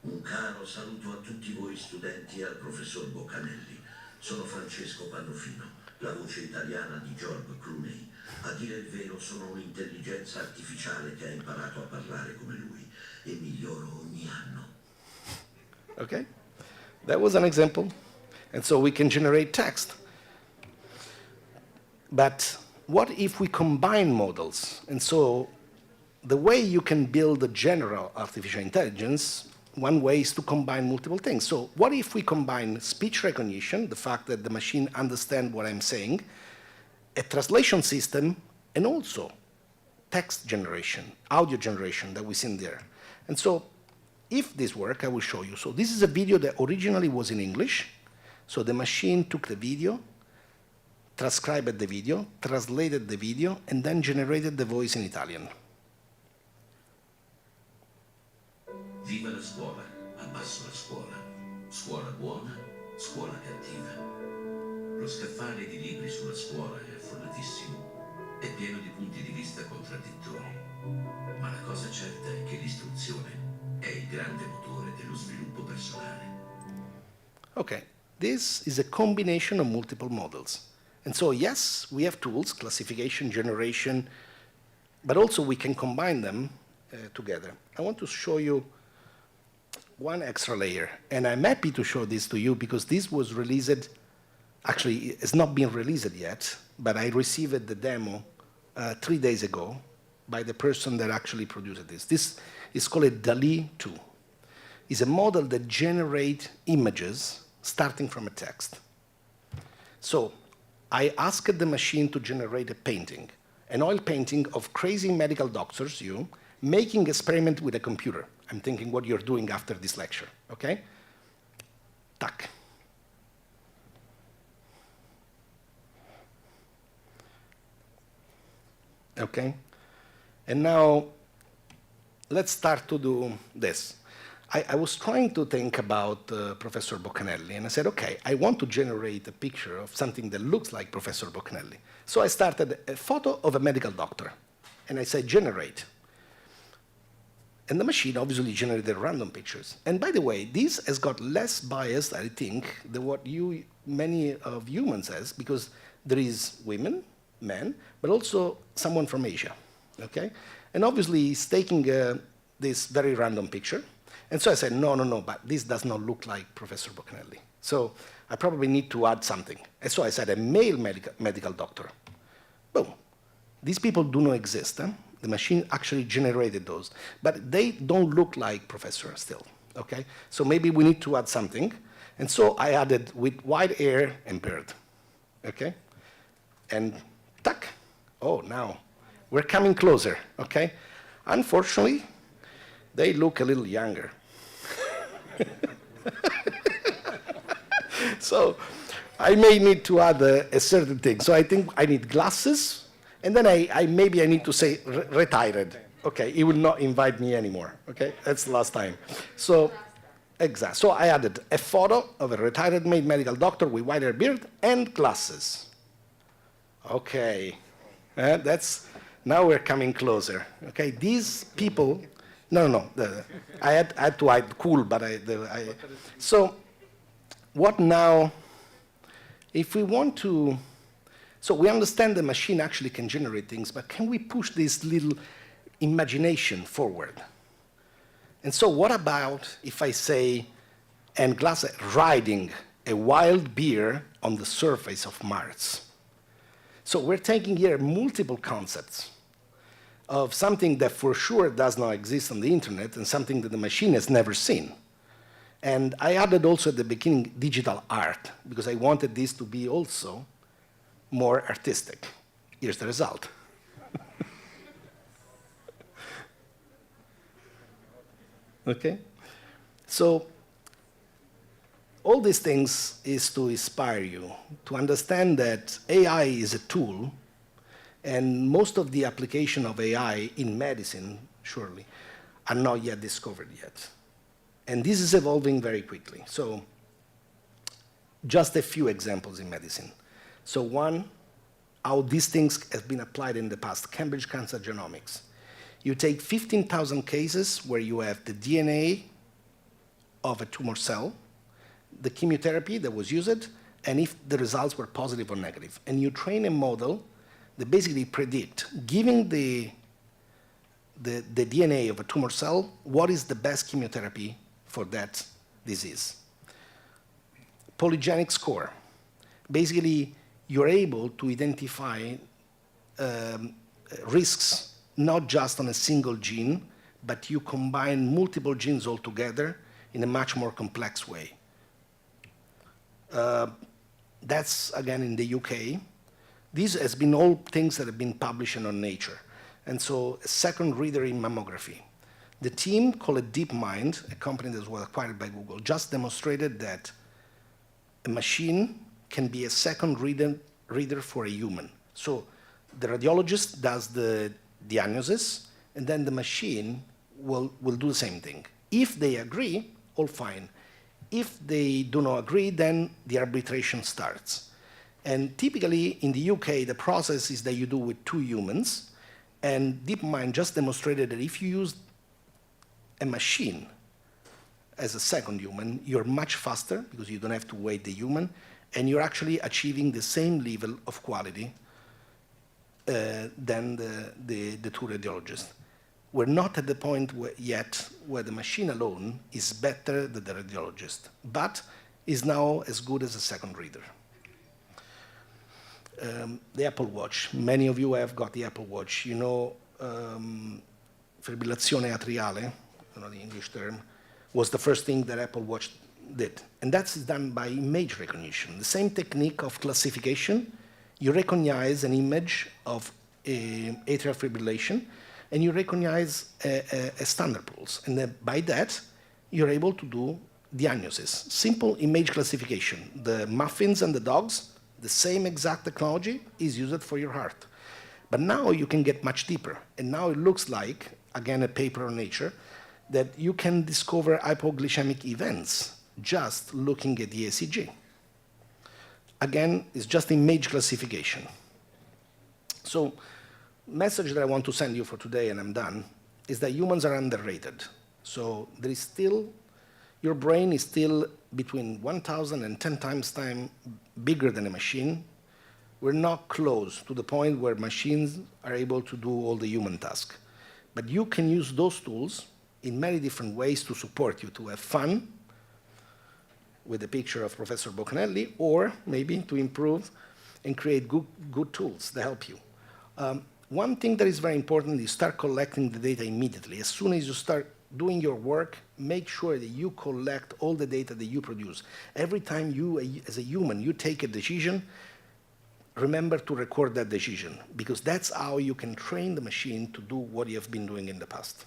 Un caro saluto a tutti voi studenti e al professor Boccanelli. Sono Francesco Pannofino, la voce italiana di George Clooney. A dire il vero, sono un'intelligenza artificiale che ha imparato a parlare come lui e miglioro ogni anno. Okay? That was an example. And so we can generate text. But what if we combine models? And so the way you can build a general artificial intelligence, one way is to combine multiple things. So what if we combine speech recognition, the fact that the machine understands what I'm saying, a translation system, and also text generation, audio generation that we see in there. And so if this works, I will show you. So this is a video that originally was in English. So the machine took the video, transcribed the video, translated the video, and then generated the voice in Italian. Viva la scuola, abbasso la scuola. Scuola buona, scuola cattiva. Lo scaffale di libri sulla scuola è affollatissimo, è pieno di punti di vista contraddittori. Ma la cosa certa è che l'istruzione è il grande motore dello sviluppo personale. Okay, this is a combination of multiple models. And so yes, we have tools, classification, generation, but also we can combine them together. I want to show you one extra layer, and I'm happy to show this to you because this was released, actually it's not been released yet, but I received the demo 3 days ago by the person that actually produced this. This is called a DALL-E 2. It's a model that generates images starting from a text. So I asked the machine to generate a painting, an oil painting of crazy medical doctors, making experiment with a computer. I'm thinking what you're doing after this lecture, okay? Tac. Okay? And now, let's start to do this. I was trying to think about Professor Boccanelli, and I said, okay, I want to generate a picture of something that looks like Professor Boccanelli. So I started a photo of a medical doctor, and I said, generate. And the machine obviously generated random pictures. And by the way, this has got less bias, I think, than what many of humans has, because there is women, men, but also someone from Asia, okay? And obviously, he's taking this very random picture. And so I said, no, but this does not look like Professor Boccanelli. So I probably need to add something. And so I said, a male medical doctor. Boom. These people do not exist. The machine actually generated those. But they don't look like Professor still, okay? So maybe we need to add something. And so I added with white hair and beard, okay? And tack. Oh, now we're coming closer, okay? Unfortunately, they look a little younger. So I may need to add a certain thing. So I think I need glasses, and then maybe I need to say retired. Okay, he will not invite me anymore. Okay, that's the last time. So, exactly. So I added a photo of a retired medical doctor with white hair, beard, and glasses. Okay, now we're coming closer. Okay, these people. No. I had to hide cool, but so what now, if we want to, so we understand the machine actually can generate things, but can we push this little imagination forward? And so what about if I say, and glass riding a wild bear on the surface of Mars? So we're taking here multiple concepts of something that for sure does not exist on the internet and something that the machine has never seen. And I added also at the beginning digital art, because I wanted this to be also more artistic. Here's the result. Okay? So all these things is to inspire you, to understand that AI is a tool, and most of the application of AI in medicine, surely, are not yet discovered yet. And this is evolving very quickly. So just a few examples in medicine. So one, how these things have been applied in the past, Cambridge Cancer Genomics. You take 15,000 cases where you have the DNA of a tumor cell, the chemotherapy that was used, and if the results were positive or negative. And you train a model that basically predict, giving the DNA of a tumor cell, what is the best chemotherapy for that disease. Polygenic score. Basically, you're able to identify risks not just on a single gene, but you combine multiple genes all together in a much more complex way. That's, again, in the UK. These has been all things that have been published on Nature. And so a second reader in mammography. The team called DeepMind, a company that was acquired by Google, just demonstrated that a machine can be a second reader for a human. So the radiologist does the diagnosis, and then the machine will do the same thing. If they agree, all fine. If they do not agree, then the arbitration starts. And typically in the UK, the process is that you do with 2 humans, and DeepMind just demonstrated that if you use a machine as a second human, you're much faster because you don't have to wait the human, and you're actually achieving the same level of quality than the 2 radiologists. We're not at the point yet where the machine alone is better than the radiologist, but is now as good as a second reader. The Apple Watch. Many of you have got the Apple Watch. You know, fibrillazione atriale, you know the English term, was the first thing that Apple Watch did. And that's done by image recognition. The same technique of classification. You recognize an image of atrial fibrillation, and you recognize a standard pulse. And then by that, you're able to do diagnosis. Simple image classification. The muffins and the dogs, the same exact technology is used for your heart. But now you can get much deeper. And now it looks like, again, a paper on Nature, that you can discover hypoglycemic events just looking at the ECG. Again, it's just image classification. So, message that I want to send you for today, and I'm done, is that humans are underrated. So there is still, your brain is still between 1,000 and 10 times bigger than a machine. We're not close to the point where machines are able to do all the human tasks. But you can use those tools in many different ways to support you, to have fun with a picture of Professor Boccanelli, or maybe to improve and create good tools that help you. One thing that is very important is start collecting the data immediately. As soon as you start doing your work, make sure that you collect all the data that you produce. Every time you, as a human, you take a decision, remember to record that decision, because that's how you can train the machine to do what you have been doing in the past.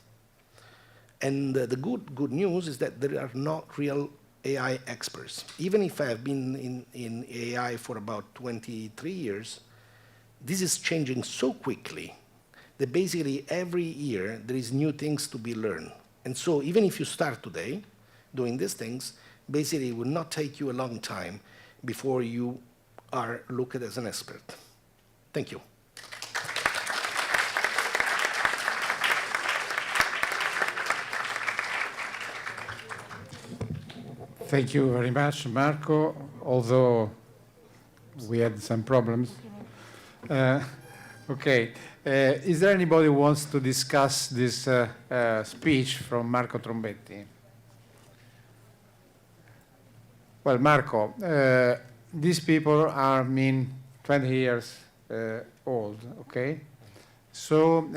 And the good news is that there are not real AI experts. Even if I have been in AI for about 23 years, this is changing so quickly that basically every year there is new things to be learned. And so even if you start today doing these things, basically it will not take you a long time before you are looked at as an expert. Thank you. Thank you very much, Marco, although we had some problems. Okay. Is there anybody who wants to discuss this speech from Marco Trombetti? Well, Marco, these people are 20 years old, okay? So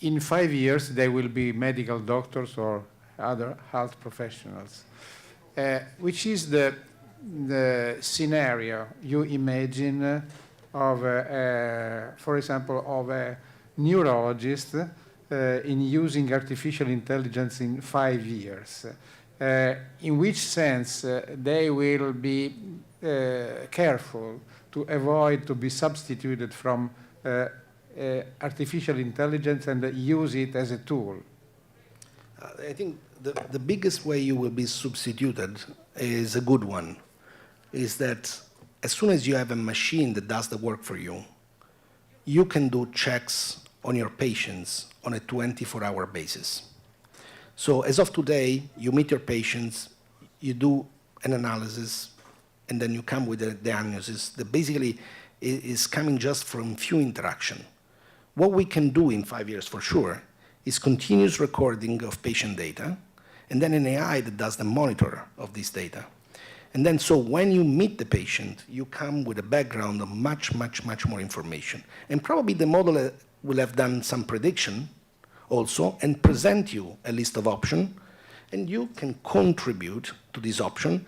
in 5 years, they will be medical doctors or other health professionals. Which is the scenario you imagine of, for example, of a neurologist in using artificial intelligence in 5 years? In which sense they will be careful to avoid to be substituted from artificial intelligence and use it as a tool? I think the biggest way you will be substituted is a good one, is that as soon as you have a machine that does the work for you, you can do checks on your patients on a 24-hour basis. So as of today, you meet your patients, you do an analysis, and then you come with a diagnosis that basically is coming just from few interaction. What we can do in 5 years for sure is continuous recording of patient data, and then an AI that does the monitor of this data. And then so when you meet the patient, you come with a background of much more information. And probably the model will have done some prediction also and present you a list of options, and you can contribute to this option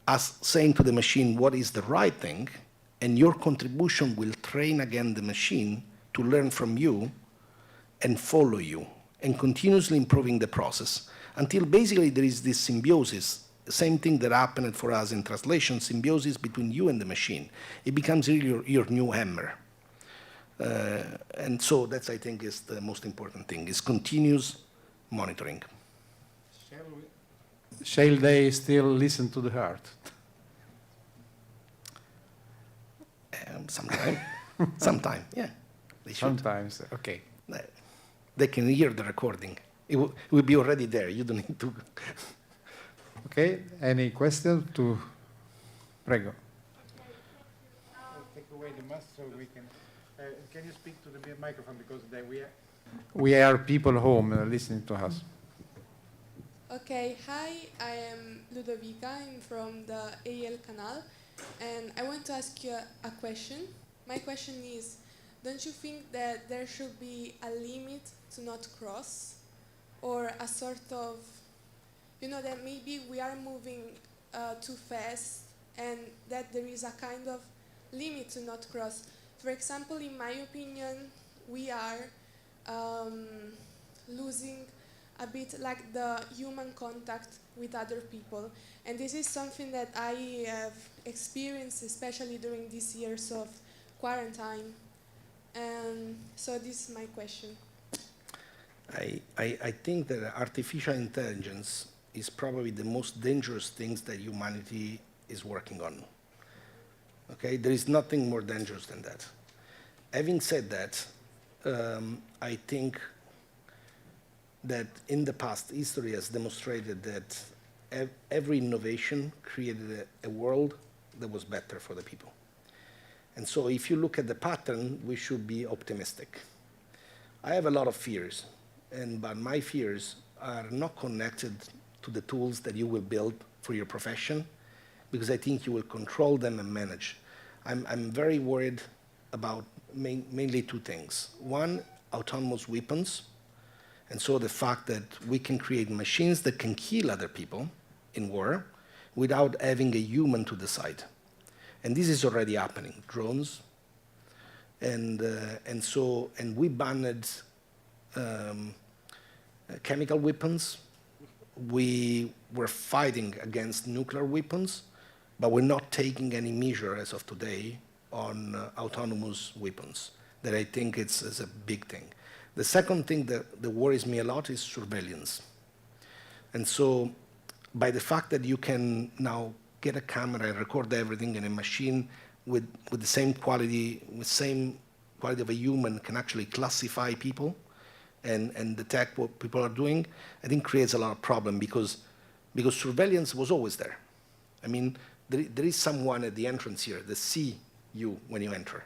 as saying to the machine what is the right thing, and your contribution will train again the machine to learn from you and follow you, and continuously improving the process until basically there is this symbiosis, the same thing that happened for us in translation, symbiosis between you and the machine. It becomes really your new hammer. And so that's, I think, is the most important thing, is continuous monitoring. Shall they still listen to the heart? Sometime. Sometime, yeah. They should. Sometimes, okay. They can hear the recording. It will be already there. You don't need to. Okay, any questions to Prego? Take away the mask so we can. Can you speak to the microphone because we are people home listening to us. Okay, hi, I am Ludovica. I'm from the AL Canal, and I want to ask you a question. My question is, don't you think that there should be a limit to not cross, or a sort of, that maybe we are moving too fast and that there is a kind of limit to not cross? For example, in my opinion, we are losing a bit like the human contact with other people. And this is something that I have experienced, especially during these years of quarantine. And so this is my question. I think that artificial intelligence is probably the most dangerous things that humanity is working on. Okay, there is nothing more dangerous than that. Having said that, I think that in the past, history has demonstrated that every innovation created a world that was better for the people. And so if you look at the pattern, we should be optimistic. I have a lot of fears, but my fears are not connected to the tools that you will build for your profession, because I think you will control them and manage. I'm very worried about mainly two things. One, autonomous weapons, and so the fact that we can create machines that can kill other people in war without having a human to decide. And this is already happening, drones. And we banned chemical weapons. We were fighting against nuclear weapons, but we're not taking any measure as of today on autonomous weapons. That I think is a big thing. The second thing that worries me a lot is surveillance. And so by the fact that you can now get a camera and record everything, and a machine with the same quality of a human can actually classify people and detect what people are doing, I think creates a lot of problem, because because surveillance was always there. I mean, there is someone at the entrance here that see you when you enter.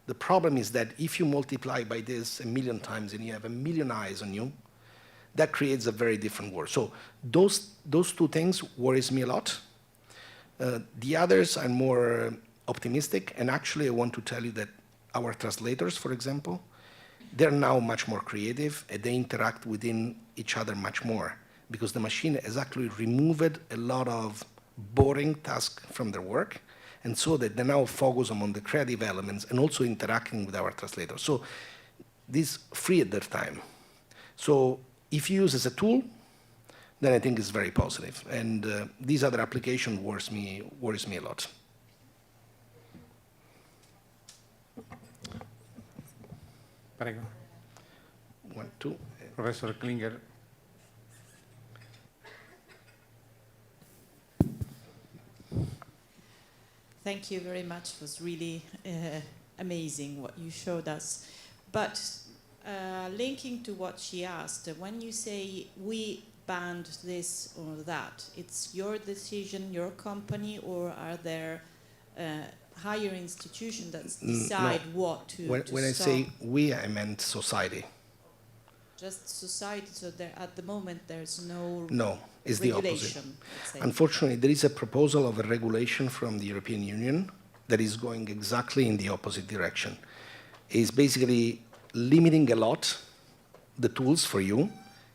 The problem is that if you multiply by this 1,000,000 times and you have 1,000,000 eyes on you, that creates a very different world. So those two things worries me a lot. The others are more optimistic, and actually I want to tell you that our translators, for example, they're now much more creative and they interact within each other much more, because the machine has actually removed a lot of boring tasks from their work, and so that they now focus on the creative elements and also interacting with our translators. So this freed their time. So if you use it as a tool, then I think it's very positive. And these other applications worries me a lot. Prego. 1, 2. Professor Klinger. Thank you very much. It was really amazing what you showed us. But linking to what she asked, when you say we banned this or that, it's your decision, your company, or are there higher institutions that decide what to When I stop? say we, I meant society. Just society, so there, at the moment there's No, it's the opposite. regulation, let's say. Unfortunately, there is a proposal of a regulation from the European Union that is going exactly in the opposite direction. It's basically limiting a lot the tools for you.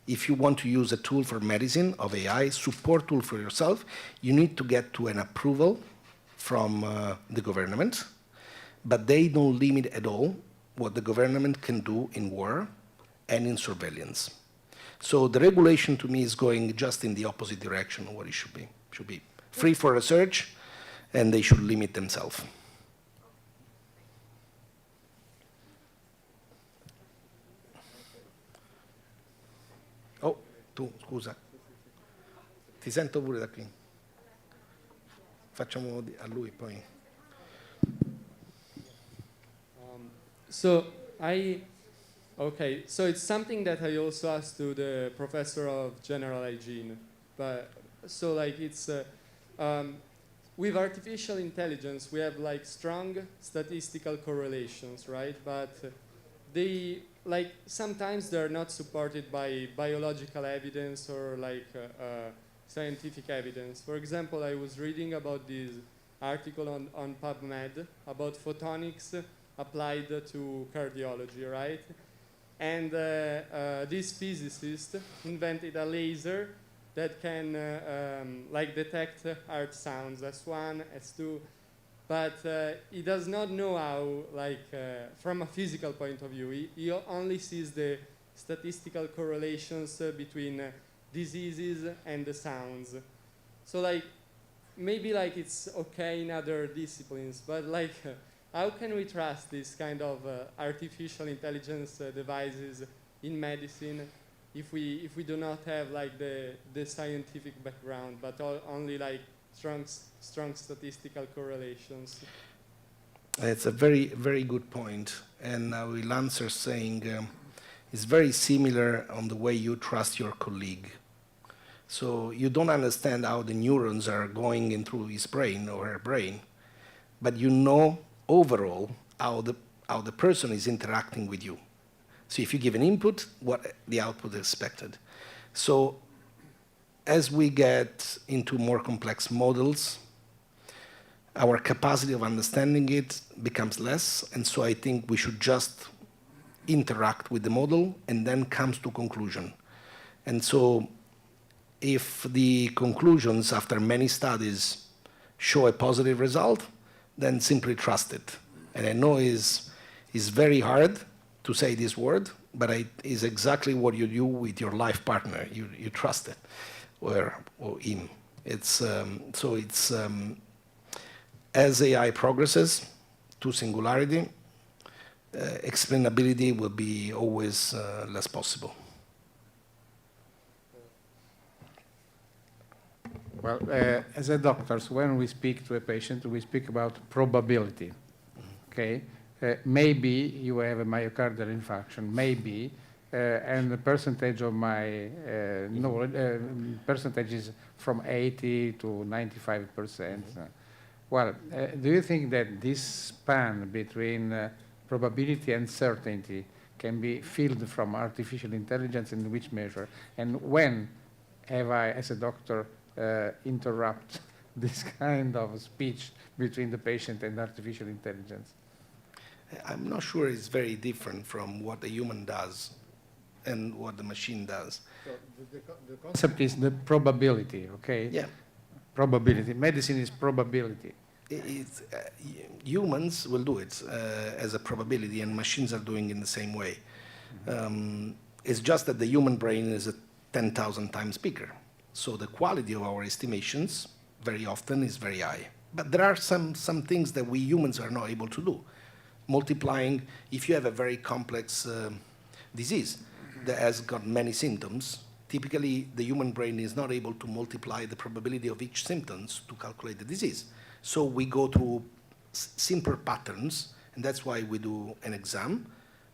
If you want to use a tool for medicine of AI, support tool for yourself, you need to get to an approval from the government, but they don't limit at all what the government can do in war and in surveillance. So the regulation to me is going just in the opposite direction of what it should be. It should be free for research, and they should limit themselves. Oh, tu, scusa. Ti sento pure da qui. Facciamo a lui poi. So it's something that I also asked to the professor of general hygiene. But so like it's with artificial intelligence we have like strong statistical correlations, right? But they like sometimes they're not supported by biological evidence or like scientific evidence. For example, I was reading about this article on PubMed about photonics applied to cardiology, right? And this physicist invented a laser that can like detect heart sounds, S1, S2, but he does not know how, like from a physical point of view, he only sees the statistical correlations between diseases and the sounds. So like maybe like it's okay in other disciplines, but like how can we trust this kind of artificial intelligence devices in medicine if we do not have like the scientific background, but only like strong statistical correlations? It's a very, very good point, and I will answer saying it's very similar on the way you trust your colleague. So you don't understand how the neurons are going in through his brain or her brain, but you know overall how the person is interacting with you. So if you give an input, what the output is expected. So as we get into more complex models, our capacity of understanding it becomes less, and so I think we should just interact with the model and then comes to conclusion. And so if the conclusions after many studies show a positive result, then simply trust it. And I know it's very hard to say this word, but it is exactly what you do with your life partner. You trust it, or him. It's as AI progresses to singularity, explainability will be always less possible. Well, as a doctor, when we speak to a patient, we speak about probability. Okay, maybe you have a myocardial infarction. Maybe and the percentage of my knowledge, percentage is from 80 to 95%. Well, do you think that this span between probability and certainty can be filled from artificial intelligence, in which measure? And when have I, as a doctor, interrupt this kind of speech between the patient and artificial intelligence? I'm not sure it's very different from what the human does and what the machine does. So the concept is the probability, okay? Yeah. Probability. Medicine is probability. Humans will do it as a probability, and machines are doing in the same way. It's just that the human brain is 10,000 times bigger. So the quality of our estimations very often is very high. But there are some things that we humans are not able to do. Multiplying, if you have a very complex disease that has got many symptoms, typically the human brain is not able to multiply the probability of each symptoms to calculate the disease. So we go through simpler patterns, and that's why we do an exam,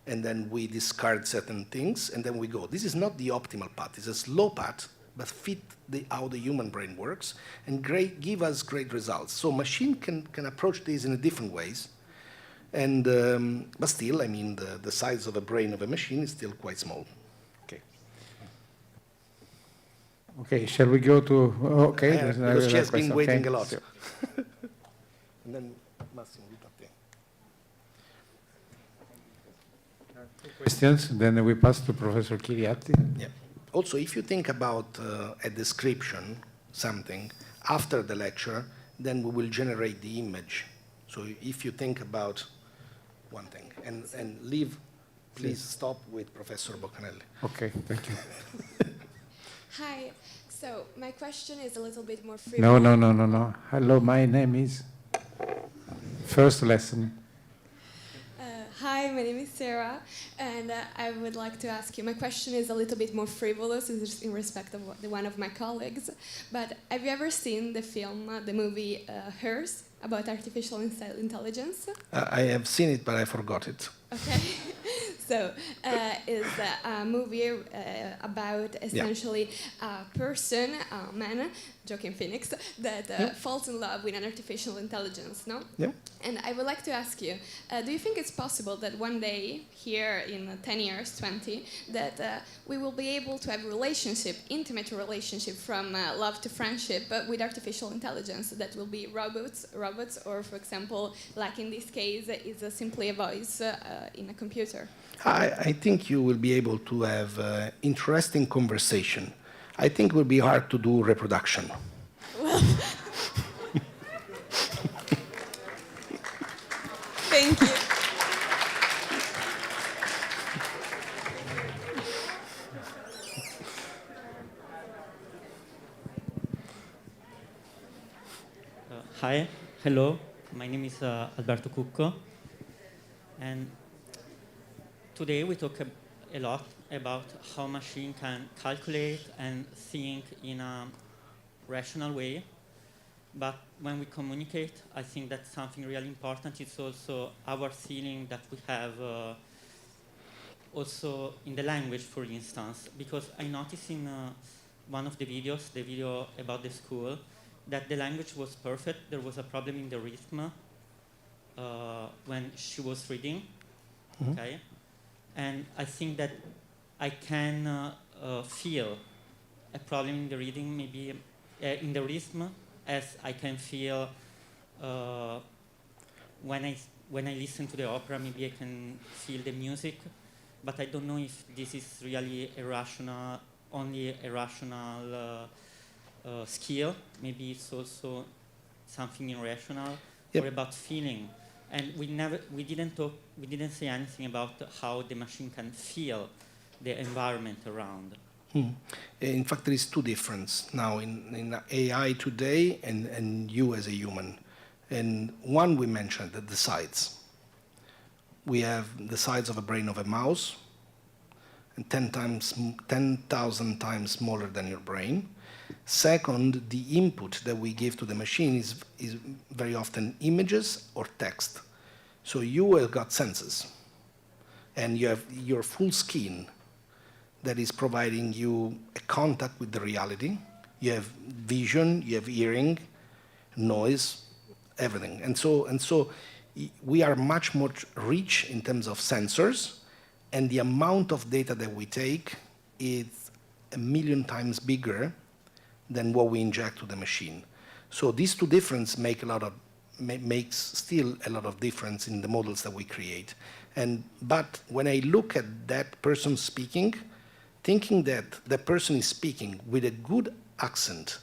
and then we discard certain things, and then we go. This is not the optimal path. It's a slow path, but fit how the human brain works, and give us great results. So machine can approach this in different ways, and but still, I mean, the size of a brain of a machine is still quite small. Okay. Okay, shall we go to, okay. Because she has been question. waiting Okay. a lot. And then Massimo, you talk there. Questions, then we pass to Professor Chiriatti. Yeah. Also, if you think about a description, something, after the lecture, then we will generate the image. So if you think about one thing, and leave, please stop with Professor Boccanelli. Okay, thank you. Hi. So my question is a little bit more free. No. Hello, my name is... First lesson. Hi, my name is Sarah, and I would like to ask you, my question is a little bit more frivolous in respect of one of my colleagues, but have you ever seen the film, the movie Hers, about artificial intelligence? I have seen it, but I forgot it. Okay. So it's a movie about essentially a person, a man, Joaquin Phoenix, that falls in love with an artificial intelligence, no? Yeah. And I would like to ask you, do you think it's possible that one day, here in 10 years, 20, that we will be able to have a relationship, intimate relationship from love to friendship with artificial intelligence that will be robots, or for example, like in this case, is simply a voice in a computer? I think you will be able to have interesting conversation. I think it will be hard to do reproduction. Well, thank you. Hi, hello. My name is Alberto Cucco, and today we talk a lot about how machine can calculate and think in a rational way. But when we communicate, I think that something really important is also our feeling that we have also in the language, for instance. Because I noticed in one of the videos, the video about the school, that the language was perfect. There was a problem in the rhythm when she was reading, okay? And I think that I can feel a problem in the reading, maybe in the rhythm, as I can feel when I listen to the opera. Maybe I can feel the music, but I don't know if this is really only a rational skill. Maybe it's also something irrational, or about feeling. And we didn't say anything about how the machine can feel the environment around. In fact, there is two differences now in AI today and you as a human. And one we mentioned, the size. We have the size of a brain of a mouse, and 10,000 times smaller than your brain. Second, the input that we give to the machine is very often images or text. So you have got senses, and you have your full skin, that is providing you a contact with the reality. You have vision, you have hearing, noise, everything. And so we are much more rich in terms of sensors, and the amount of data that we take is 1 million times bigger than what we inject to the machine. So these two differences makes still a lot of difference in the models that we create. But when I look at that person speaking, thinking that the person is speaking with a good accent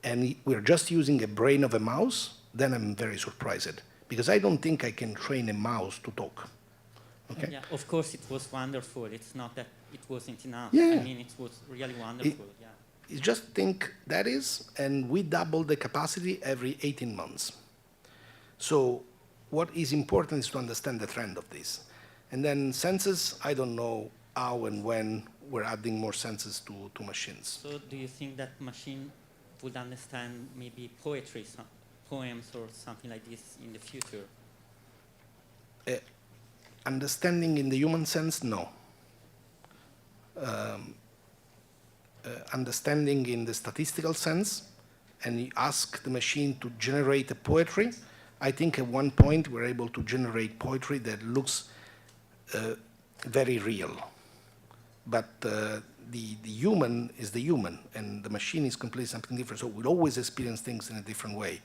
and we're just using a brain of a mouse, then I'm very surprised, because I don't think I can train a mouse to talk. Okay? Yeah, of course it was wonderful. It's not that it wasn't enough. Yeah. I mean, it was really wonderful. You just think that is, and we double the capacity every 18 months. So what is important is to understand the trend of this. And then senses, I don't know how and when we're adding more senses to machines. So do you think that machine would understand maybe poetry, poems or something like this in the future? Understanding in the human sense, no. Understanding in the statistical sense, and you ask the machine to generate a poetry, I think at one point we're able to generate poetry that looks very real. But the human is the human, and the machine is completely something different. So we'll always experience things in a different way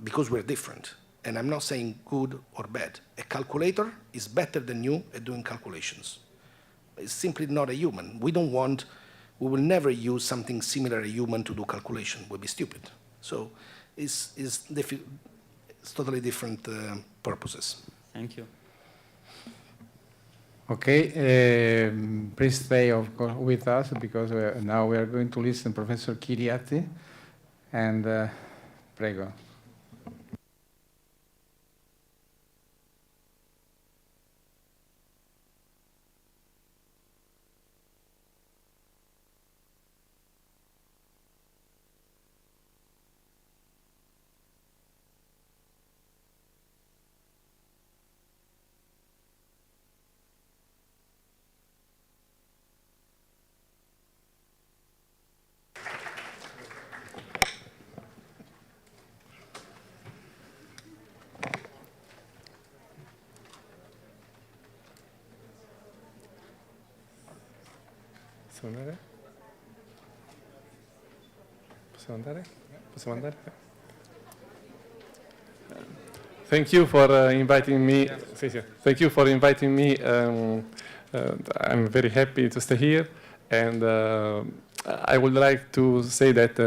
because we're different. And I'm not saying good or bad. A calculator is better than you at doing calculations. It's simply not a human. We will never use something similar to a human to do calculation. We'll be stupid. So it's totally different purposes. Thank you. Okay, please stay with us, because now we are going to listen to Professor Chiriatti, and prego. Possiamo andare? Thank you for inviting me. Thank you for inviting me. I'm very happy to stay here, and I would like to say that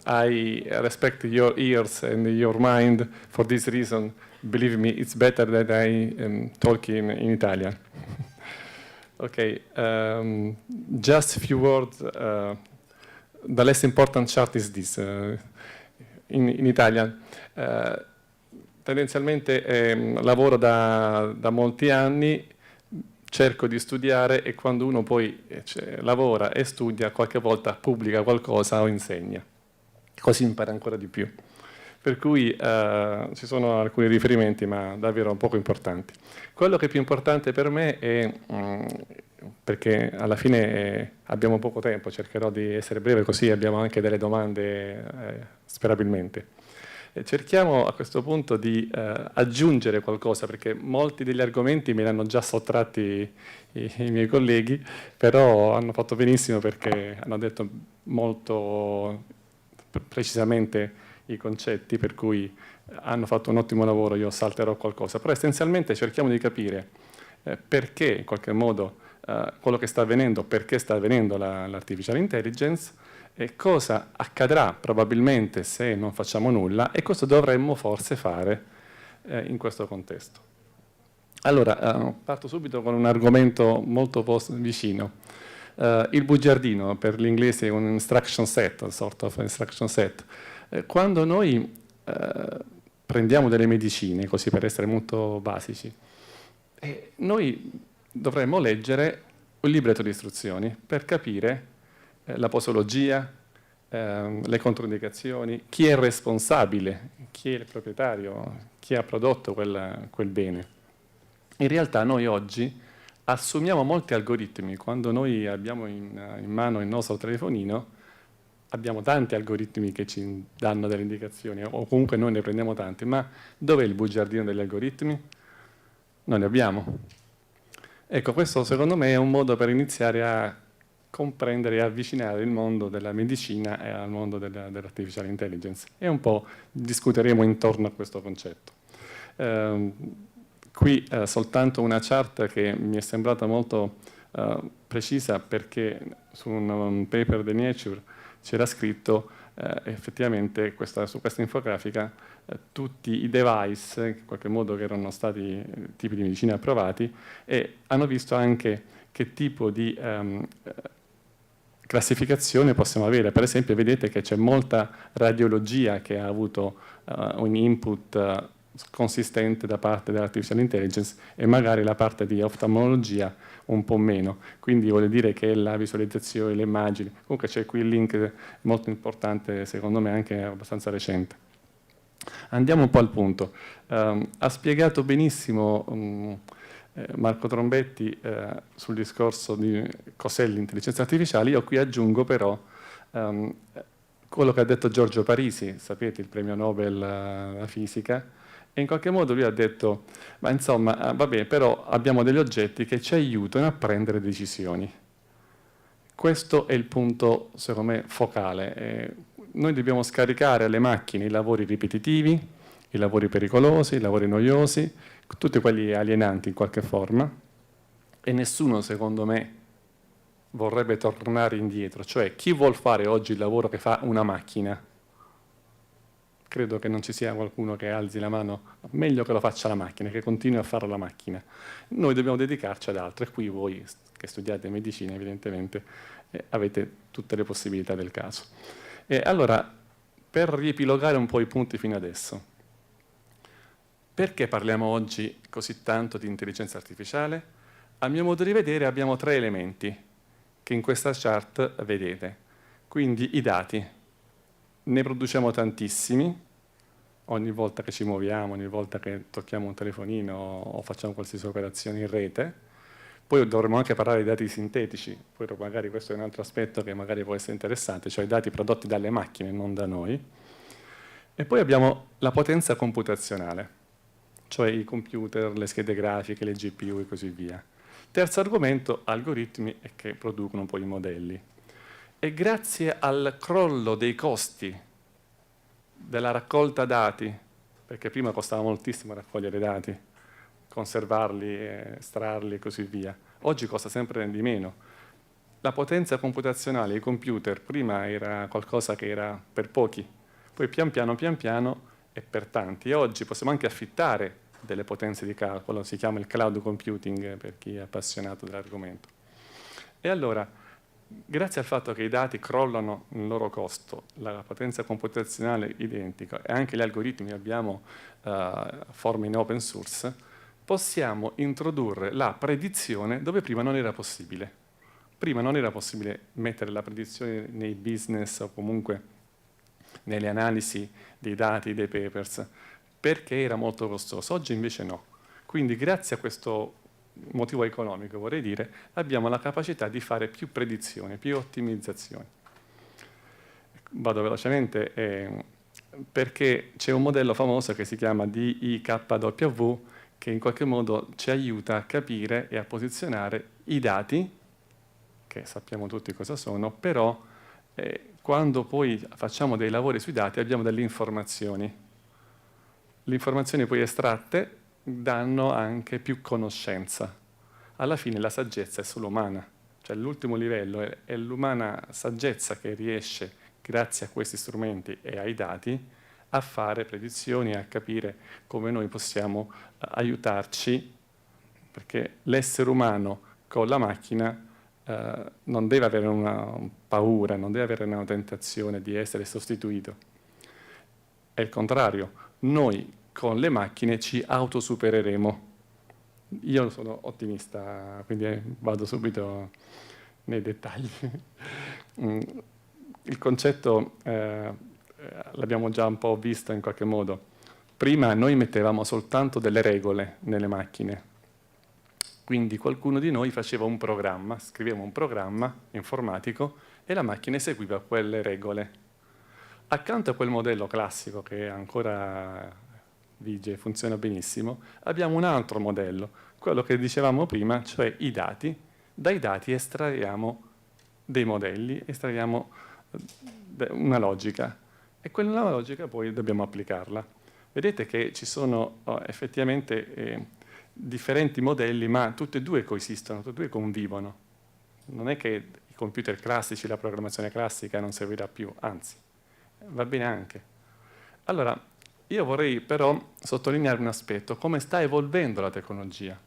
I respect your ears and your mind for this reason. Believe me, it's better that I talk in Italian. Okay, just a few words. The less important chart is this, in Italian. Tendenzialmente lavoro da molti anni, cerco di studiare, e quando uno poi lavora e studia, qualche volta pubblica qualcosa o insegna. Così impara ancora di più. Per cui ci sono alcuni riferimenti, ma davvero poco importanti. Quello che è più importante per me è, perché alla fine abbiamo poco tempo, cercherò di essere breve, così abbiamo anche delle domande, sperabilmente. Cerchiamo a questo punto di aggiungere qualcosa, perché molti degli argomenti me li hanno già sottratti i miei colleghi, però hanno fatto benissimo perché hanno detto molto precisamente i concetti, per cui hanno fatto un ottimo lavoro. Io salterò qualcosa, però essenzialmente cerchiamo di capire perché in qualche modo quello che sta avvenendo, perché sta avvenendo l'artificial intelligence, e cosa accadrà probabilmente se non facciamo nulla, e cosa dovremmo forse fare in questo contesto. Allora, parto subito con un argomento molto vicino. Il bugiardino, per l'inglese è un instruction set, un sort of instruction set. Quando noi prendiamo delle medicine, così per essere molto basici, noi dovremmo leggere un libretto di istruzioni per capire la posologia, le controindicazioni, chi è responsabile, chi è il proprietario, chi ha prodotto quel bene. In realtà noi oggi assumiamo molti algoritmi. Quando noi abbiamo in mano il nostro telefonino, abbiamo tanti algoritmi che ci danno delle indicazioni, o comunque noi ne prendiamo tanti, ma dov'è il bugiardino degli algoritmi? Non ne abbiamo. Ecco, questo secondo me è un modo per iniziare a comprendere e avvicinare il mondo della medicina e al mondo dell'artificial intelligence. E un po' discuteremo intorno a questo concetto. Qui soltanto una chart che mi è sembrata molto precisa, perché su un paper di Nature c'era scritto effettivamente su questa infografica tutti i device in qualche modo che erano stati tipi di medicina approvati, e hanno visto anche che tipo di classificazione possiamo avere. Per esempio vedete che c'è molta radiologia che ha avuto un input consistente da parte dell'artificial intelligence, e magari la parte di oftalmologia un po' meno. Quindi vuol dire che la visualizzazione, le immagini, comunque c'è qui il link molto importante, secondo me anche abbastanza recente. Andiamo un po' al punto. Ha spiegato benissimo Marco Trombetti sul discorso di cos'è l'intelligenza artificiale. Io qui aggiungo però quello che ha detto Giorgio Parisi, sapete, il premio Nobel alla fisica, e in qualche modo lui ha detto, ma insomma, vabbè, però abbiamo degli oggetti che ci aiutano a prendere decisioni. Questo è il punto, secondo me, focale. Noi dobbiamo scaricare alle macchine i lavori ripetitivi, i lavori pericolosi, i lavori noiosi, tutti quelli alienanti in qualche forma, e nessuno, secondo me, vorrebbe tornare indietro. Cioè, chi vuol fare oggi il lavoro che fa una macchina? Credo che non ci sia qualcuno che alzi la mano, meglio che lo faccia la macchina, che continui a farlo la macchina. Noi dobbiamo dedicarci ad altro, e qui voi che studiate medicina evidentemente avete tutte le possibilità del caso. E allora, per riepilogare un po' i punti fino adesso, perché parliamo oggi così tanto di intelligenza artificiale? A mio modo di vedere abbiamo 3 elementi che in questa chart vedete. Quindi i dati. Ne produciamo tantissimi, ogni volta che ci muoviamo, ogni volta che tocchiamo un telefonino o facciamo qualsiasi operazione in rete. Poi dovremmo anche parlare di dati sintetici, poi magari questo è un altro aspetto che magari può essere interessante, cioè i dati prodotti dalle macchine, non da noi. E poi abbiamo la potenza computazionale, cioè i computer, le schede grafiche, le GPU e così via. Terzo argomento, algoritmi che producono un po' i modelli. E grazie al crollo dei costi della raccolta dati, perché prima costava moltissimo raccogliere dati, conservarli, estrarli e così via, oggi costa sempre di meno. La potenza computazionale, i computer, prima era qualcosa che era per pochi, poi pian piano è per tanti, e oggi possiamo anche affittare delle potenze di calcolo, si chiama il cloud computing per chi è appassionato dell'argomento. E allora, grazie al fatto che i dati crollano il loro costo, la potenza computazionale identica e anche gli algoritmi abbiamo forme in open source, possiamo introdurre la predizione dove prima non era possibile. Prima non era possibile mettere la predizione nei business o comunque nelle analisi dei dati, dei papers, perché era molto costoso. Oggi invece no. Quindi grazie a questo motivo economico, vorrei dire, abbiamo la capacità di fare più predizioni, più ottimizzazioni. Vado velocemente perché c'è un modello famoso che si chiama DIKW che in qualche modo ci aiuta a capire e a posizionare i dati, che sappiamo tutti cosa sono, però quando poi facciamo dei lavori sui dati abbiamo delle informazioni. Le informazioni poi estratte danno anche più conoscenza. Alla fine la saggezza è solo umana, cioè l'ultimo livello è l'umana saggezza che riesce, grazie a questi strumenti e ai dati, a fare predizioni, a capire come noi possiamo aiutarci, perché l'essere umano con la macchina non deve avere una paura, non deve avere una tentazione di essere sostituito. È il contrario, noi con le macchine ci autosupereremo. Io sono ottimista, quindi vado subito nei dettagli. Il concetto l'abbiamo già un po' visto in qualche modo. Prima noi mettevamo soltanto delle regole nelle macchine Quindi qualcuno di noi faceva un programma, scriveva un programma informatico e la macchina eseguiva quelle regole. Accanto a quel modello classico che ancora vige e funziona benissimo, abbiamo un altro modello, quello che dicevamo prima, cioè i dati. Dai dati estraiamo dei modelli, estraiamo una logica e quella logica poi dobbiamo applicarla. Vedete che ci sono effettivamente differenti modelli, ma tutti e due coesistono, tutti e due convivono. Non è che i computer classici, la programmazione classica non servirà più, anzi, va bene anche. Allora, io vorrei però sottolineare un aspetto, come sta evolvendo la tecnologia.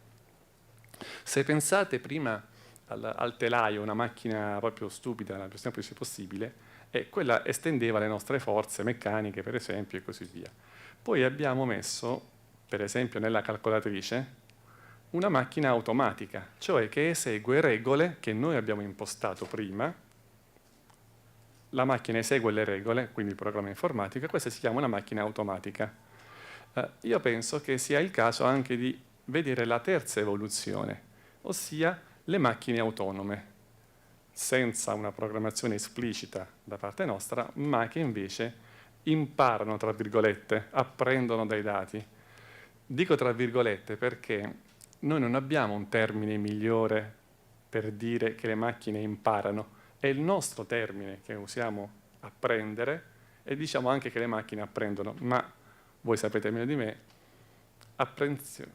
Se pensate prima al telaio, una macchina proprio stupida, la più semplice possibile, e quella estendeva le nostre forze meccaniche, per esempio, e così via. Poi abbiamo messo, per esempio nella calcolatrice, una macchina automatica, cioè che esegue regole che noi abbiamo impostato prima. La macchina esegue le regole, quindi il programma informatico, e questa si chiama una macchina automatica. Io penso che sia il caso anche di vedere la terza evoluzione, ossia le macchine autonome, senza una programmazione esplicita da parte nostra, ma che invece imparano, tra virgolette, apprendono dai dati. Dico tra virgolette perché noi non abbiamo un termine migliore per dire che le macchine imparano, è il nostro termine che usiamo, apprendere, e diciamo anche che le macchine apprendono, ma voi sapete meglio di me,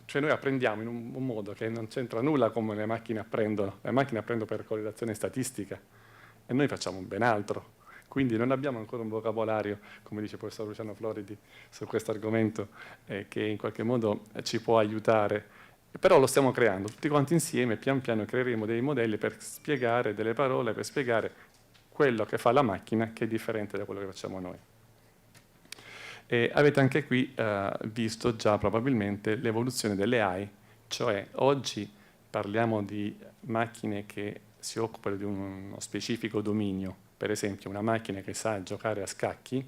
cioè noi apprendiamo in un modo che non c'entra nulla come le macchine apprendono per correlazione statistica e noi facciamo ben altro. Quindi non abbiamo ancora un vocabolario, come dice il professor Luciano Floridi, su questo argomento che in qualche modo ci può aiutare, però lo stiamo creando tutti quanti insieme, pian piano creeremo dei modelli per spiegare delle parole, per spiegare quello che fa la macchina che è differente da quello che facciamo noi. E avete anche qui visto già probabilmente l'evoluzione delle AI, cioè oggi parliamo di macchine che si occupano di uno specifico dominio, per esempio una macchina che sa giocare a scacchi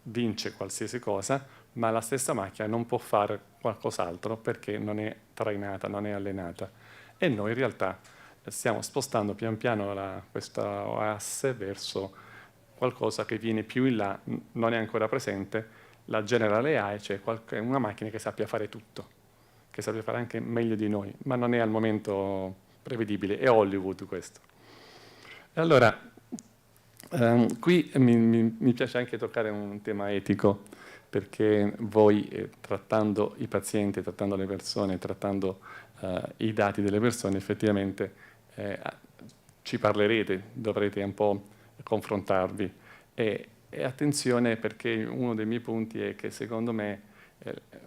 vince qualsiasi cosa, ma la stessa macchina non può fare qualcos'altro perché non è trainata, non è allenata. E noi in realtà stiamo spostando pian piano questa asse verso qualcosa che viene più in là, non è ancora presente, la General AI, cioè una macchina che sappia fare tutto, che sappia fare anche meglio di noi, ma non è al momento prevedibile, è Hollywood questo. E allora, qui mi piace anche toccare un tema etico, perché voi trattando i pazienti, trattando le persone, trattando i dati delle persone, effettivamente ci parlerete, dovrete un po' confrontarvi. E attenzione, perché uno dei miei punti è che secondo me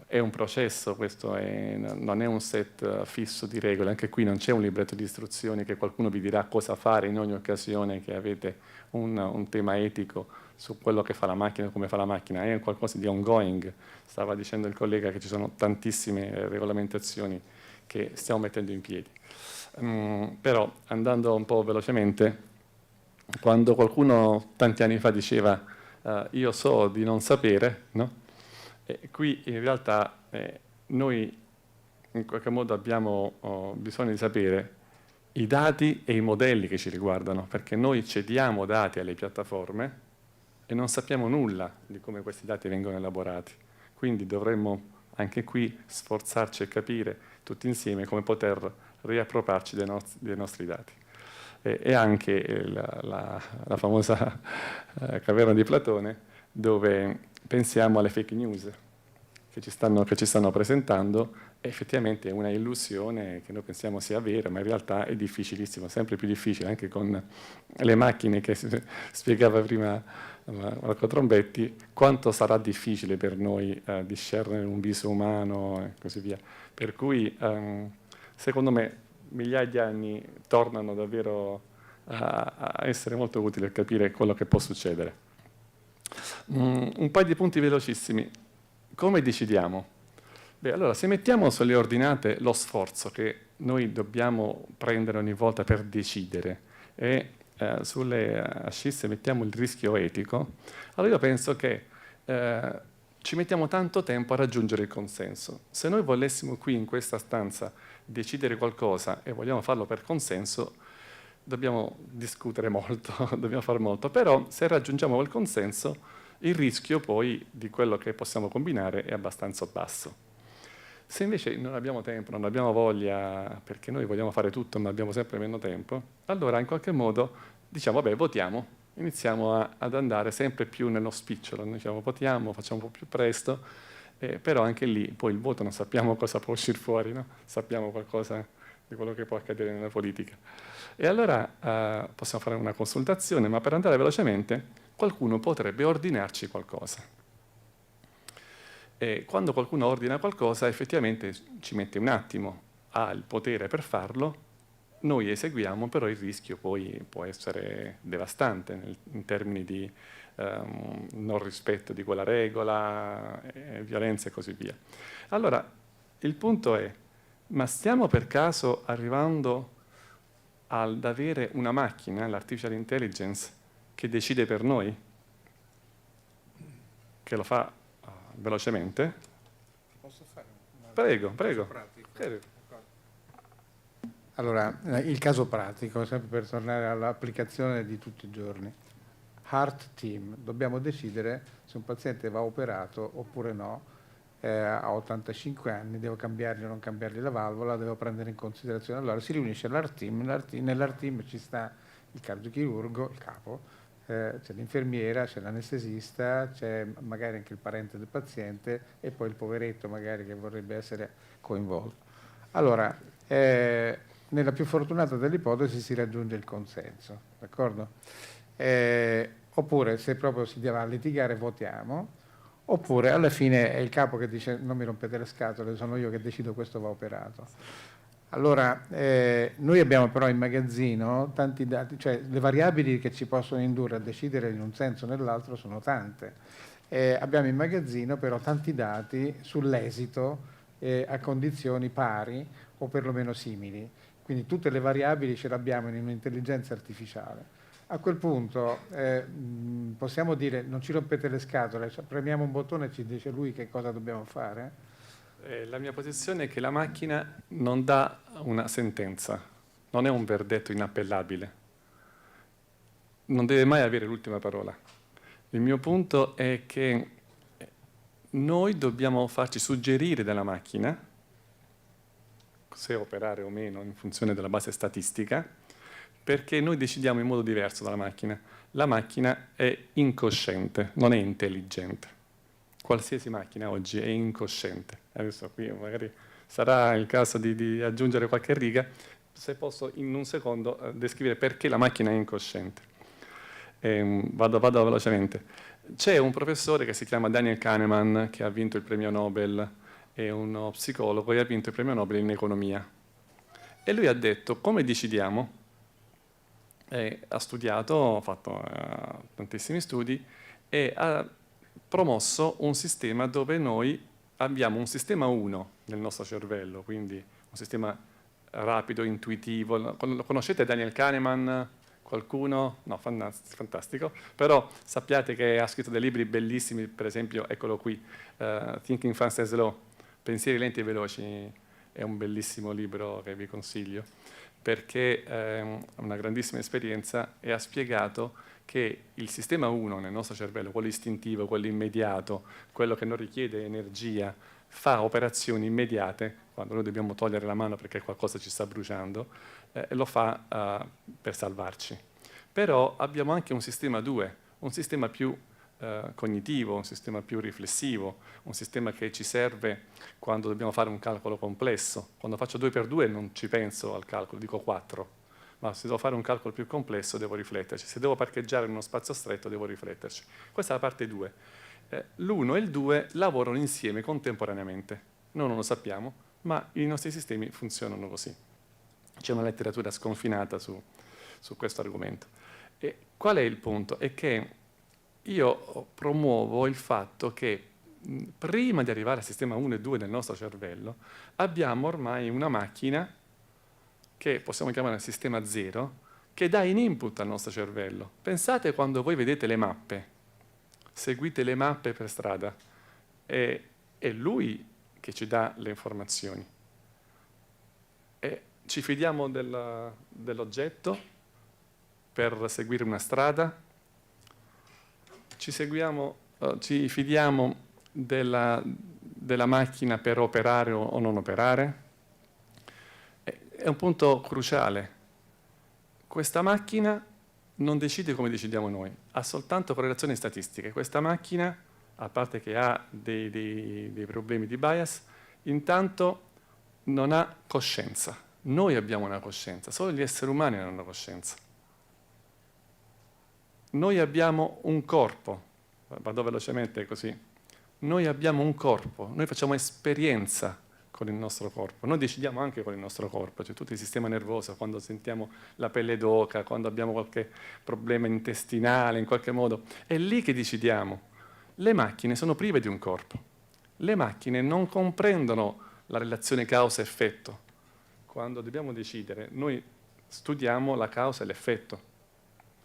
è un processo, questo non è un set fisso di regole, anche qui non c'è un libretto di istruzioni che qualcuno vi dirà cosa fare in ogni occasione che avete un tema etico su quello che fa la macchina, come fa la macchina, è qualcosa di ongoing. Stava dicendo il collega che ci sono tantissime regolamentazioni che stiamo mettendo in piedi. Però andando un po' velocemente, quando qualcuno tanti anni fa diceva io so di non sapere, no? Qui in realtà noi in qualche modo abbiamo bisogno di sapere i dati e i modelli che ci riguardano, perché noi cediamo dati alle piattaforme e non sappiamo nulla di come questi dati vengono elaborati. Quindi dovremmo anche qui sforzarci e capire tutti insieme come poter riappropriarci dei nostri dati. E anche la famosa caverna di Platone, dove pensiamo alle fake news che ci stanno presentando, effettivamente è una illusione che noi pensiamo sia vera, ma in realtà è difficilissimo, sempre più difficile, anche con le macchine che spiegava prima Marco Trombetti, quanto sarà difficile per noi discernere un viso umano e così via. Per cui, secondo me, migliaia di anni tornano davvero a essere molto utili a capire quello che può succedere. Un paio di punti velocissimi. Come decidiamo? Beh, allora, se mettiamo sulle ordinate lo sforzo che noi dobbiamo prendere ogni volta per decidere e sulle ascisse mettiamo il rischio etico, allora io penso che ci mettiamo tanto tempo a raggiungere il consenso. Se noi volessimo qui in questa stanza decidere qualcosa e vogliamo farlo per consenso, dobbiamo discutere molto, dobbiamo fare molto, però se raggiungiamo quel consenso il rischio poi di quello che possiamo combinare è abbastanza basso. Se invece non abbiamo tempo, non abbiamo voglia, perché noi vogliamo fare tutto ma abbiamo sempre meno tempo, allora in qualche modo diciamo vabbè votiamo, iniziamo ad andare sempre più nello spicciolo, noi diciamo votiamo, facciamo un po' più presto, però anche lì poi il voto non sappiamo cosa può uscire fuori, no? Sappiamo qualcosa di quello che può accadere nella politica. E allora possiamo fare una consultazione, ma per andare velocemente qualcuno potrebbe ordinarci qualcosa. E quando qualcuno ordina qualcosa effettivamente ci mette un attimo, ha il potere per farlo, noi eseguiamo, però il rischio poi può essere devastante in termini di non rispetto di quella regola, violenza e così via. Allora, il punto è, ma stiamo per caso arrivando ad avere una macchina, l'artificial intelligence, che decide per noi? Che lo fa velocemente? Posso fare Prego. Allora, il caso pratico, sempre per tornare all'applicazione di tutti i giorni. Heart Team, dobbiamo decidere se un paziente va operato oppure no, ha 85 anni, devo cambiargli o non cambiargli la valvola, devo prendere in considerazione. Allora si riunisce l'Heart Team, nell'Heart Team ci sta il cardiochirurgo, il capo, c'è l'infermiera, c'è l'anestesista, c'è magari anche il parente del paziente e poi il poveretto magari che vorrebbe essere coinvolto. Allora, nella più fortunata delle ipotesi si raggiunge il consenso, d'accordo? Oppure se proprio si va a litigare votiamo, oppure alla fine è il capo che dice non mi rompete le scatole, sono io che decido, questo va operato. Allora, noi abbiamo però in magazzino tanti dati, cioè le variabili che ci possono indurre a decidere in un senso o nell'altro sono tante. Abbiamo in magazzino però tanti dati sull'esito a condizioni pari o perlomeno simili. Quindi tutte le variabili ce le abbiamo in un'intelligenza artificiale. A quel punto possiamo dire non ci rompete le scatole, cioè, premiamo un bottone e ci dice lui che cosa dobbiamo fare? La mia posizione è che la macchina non dà una sentenza, non è un verdetto inappellabile, non deve mai avere l'ultima parola. Il mio punto è che noi dobbiamo farci suggerire dalla macchina se operare o meno in funzione della base statistica, perché noi decidiamo in modo diverso dalla macchina. La macchina è incosciente, non è intelligente. Qualsiasi macchina oggi è incosciente. Adesso qui magari sarà il caso di aggiungere qualche riga, se posso in un secondo descrivere perché la macchina è incosciente. Vado velocemente. C'è un professore che si chiama Daniel Kahneman che ha vinto il premio Nobel, è uno psicologo e ha vinto il premio Nobel in economia. E lui ha detto come decidiamo, ha studiato, ha fatto tantissimi studi e ha promosso un sistema dove noi abbiamo un sistema 1 nel nostro cervello, quindi un sistema rapido, intuitivo. Lo conoscete Daniel Kahneman? Qualcuno? No, fantastico. Però sappiate che ha scritto dei libri bellissimi, per esempio, eccolo qui, Thinking Fast and Slow, Pensieri lenti e veloci, è un bellissimo libro che vi consiglio, perché è una grandissima esperienza e ha spiegato che il sistema 1 nel nostro cervello, quello istintivo, quello immediato, quello che non richiede energia, fa operazioni immediate, quando noi dobbiamo togliere la mano perché qualcosa ci sta bruciando, lo fa per salvarci. Però abbiamo anche un sistema 2, un sistema più cognitivo, un sistema più riflessivo, un sistema che ci serve quando dobbiamo fare un calcolo complesso. Quando faccio 2 per 2 non ci penso al calcolo, dico 4. Ma se devo fare un calcolo più complesso devo rifletterci, se devo parcheggiare in uno spazio stretto devo rifletterci. Questa è la parte 2. L'1 e il 2 lavorano insieme contemporaneamente, noi non lo sappiamo, ma i nostri sistemi funzionano così. C'è una letteratura sconfinata su questo argomento. E qual è il punto? È che io promuovo il fatto che prima di arrivare al sistema 1 e 2 del nostro cervello abbiamo ormai una macchina che possiamo chiamare sistema 0, che dà in input al nostro cervello. Pensate quando voi vedete le mappe, seguite le mappe per strada, è lui che ci dà le informazioni. E ci fidiamo dell'oggetto per seguire una strada, ci fidiamo della macchina per operare o non operare. È un punto cruciale. Questa macchina non decide come decidiamo noi, ha soltanto correlazioni statistiche. Questa macchina, a parte che ha dei problemi di bias, intanto non ha coscienza. Noi abbiamo una coscienza, solo gli esseri umani hanno una coscienza. Noi abbiamo un corpo, vado velocemente così, noi abbiamo un corpo, noi facciamo esperienza con il nostro corpo, noi decidiamo anche con il nostro corpo, cioè tutto il sistema nervoso, quando sentiamo la pelle d'oca, quando abbiamo qualche problema intestinale, in qualche modo, è lì che decidiamo. Le macchine sono prive di un corpo, le macchine non comprendono la relazione causa-effetto. Quando dobbiamo decidere, noi studiamo la causa e l'effetto.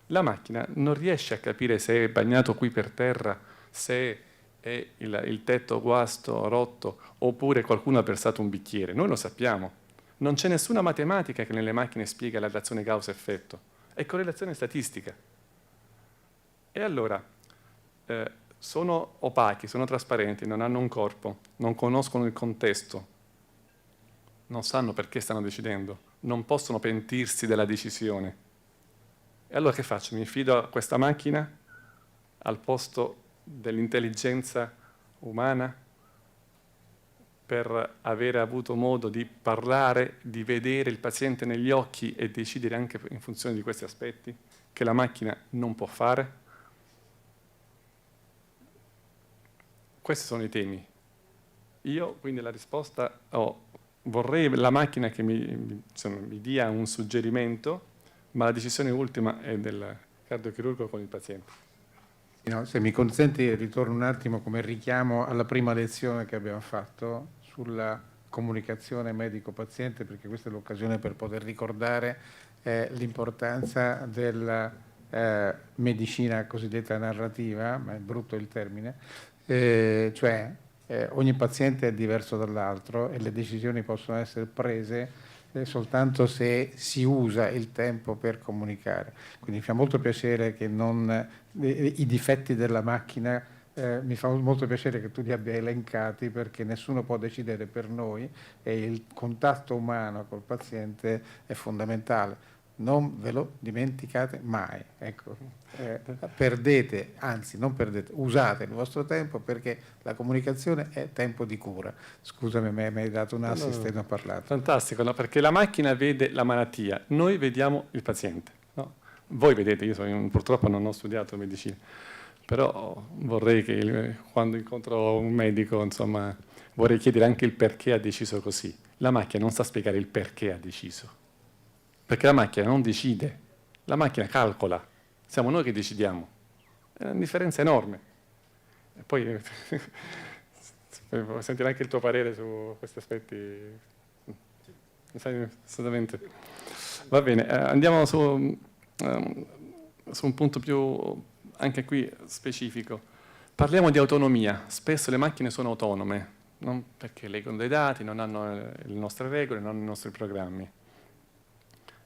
La macchina non riesce a capire se è bagnato qui per terra, se è il tetto guasto, rotto, oppure qualcuno ha versato un bicchiere. Noi lo sappiamo. Non c'è nessuna matematica che nelle macchine spiega la relazione causa-effetto. È correlazione statistica. E allora, sono opachi, sono trasparenti, non hanno un corpo, non conoscono il contesto, non sanno perché stanno decidendo, non possono pentirsi della decisione. E allora che faccio? Mi fido a questa macchina al posto dell'intelligenza umana per avere avuto modo di parlare, di vedere il paziente negli occhi e decidere anche in funzione di questi aspetti che la macchina non può fare? Questi sono i temi. Io quindi la risposta vorrei la macchina che mi dia un suggerimento, ma la decisione ultima è del cardiochirurgo con il paziente. No, se mi consenti ritorno un attimo come richiamo alla prima lezione che abbiamo fatto sulla comunicazione medico-paziente, perché questa è l'occasione per poter ricordare l'importanza della medicina cosiddetta narrativa, ma è brutto il termine, cioè ogni paziente è diverso dall'altro e le decisioni possono essere prese soltanto se si usa il tempo per comunicare. Quindi mi fa molto piacere che i difetti della macchina, mi fa molto piacere che tu li abbia elencati, perché nessuno può decidere per noi e il contatto umano col paziente è fondamentale. Non ve lo dimenticate mai, ecco. Perdete, anzi non perdete, usate il vostro tempo, perché la comunicazione è tempo di cura. Scusami, mi hai dato un assist e non ho parlato. Fantastico, no? Perché la macchina vede la malattia, noi vediamo il paziente. No? Voi vedete, purtroppo non ho studiato medicina, però vorrei che quando incontro un medico, insomma, vorrei chiedere anche il perché ha deciso così. La macchina non sa spiegare il perché ha deciso. Perché la macchina non decide, la macchina calcola, siamo noi che decidiamo. È una differenza enorme. E poi sentire anche il tuo parere su questi aspetti. Assolutamente. Va bene, andiamo su un punto più, anche qui, specifico. Parliamo di autonomia. Spesso le macchine sono autonome, non perché leggono dei dati, non hanno le nostre regole, non hanno i nostri programmi.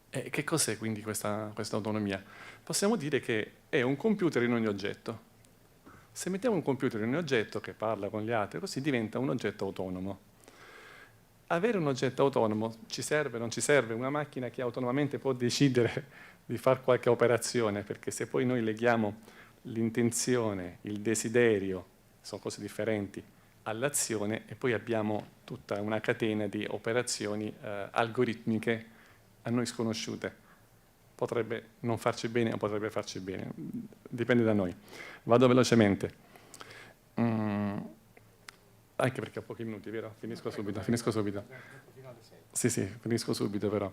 E che cos'è quindi questa autonomia? Possiamo dire che è un computer in ogni oggetto. Se mettiamo un computer in ogni oggetto che parla con gli altri, così diventa un oggetto autonomo. Avere un oggetto autonomo ci serve o non ci serve? Una macchina che autonomamente può decidere di fare qualche operazione, perché se poi noi leghiamo l'intenzione, il desiderio, sono cose differenti, all'azione, e poi abbiamo tutta una catena di operazioni algoritmiche a noi sconosciute. Potrebbe non farci bene o potrebbe farci bene, dipende da noi. Vado velocemente, anche perché ho pochi minuti, vero? Finisco subito. Sì, finisco subito però.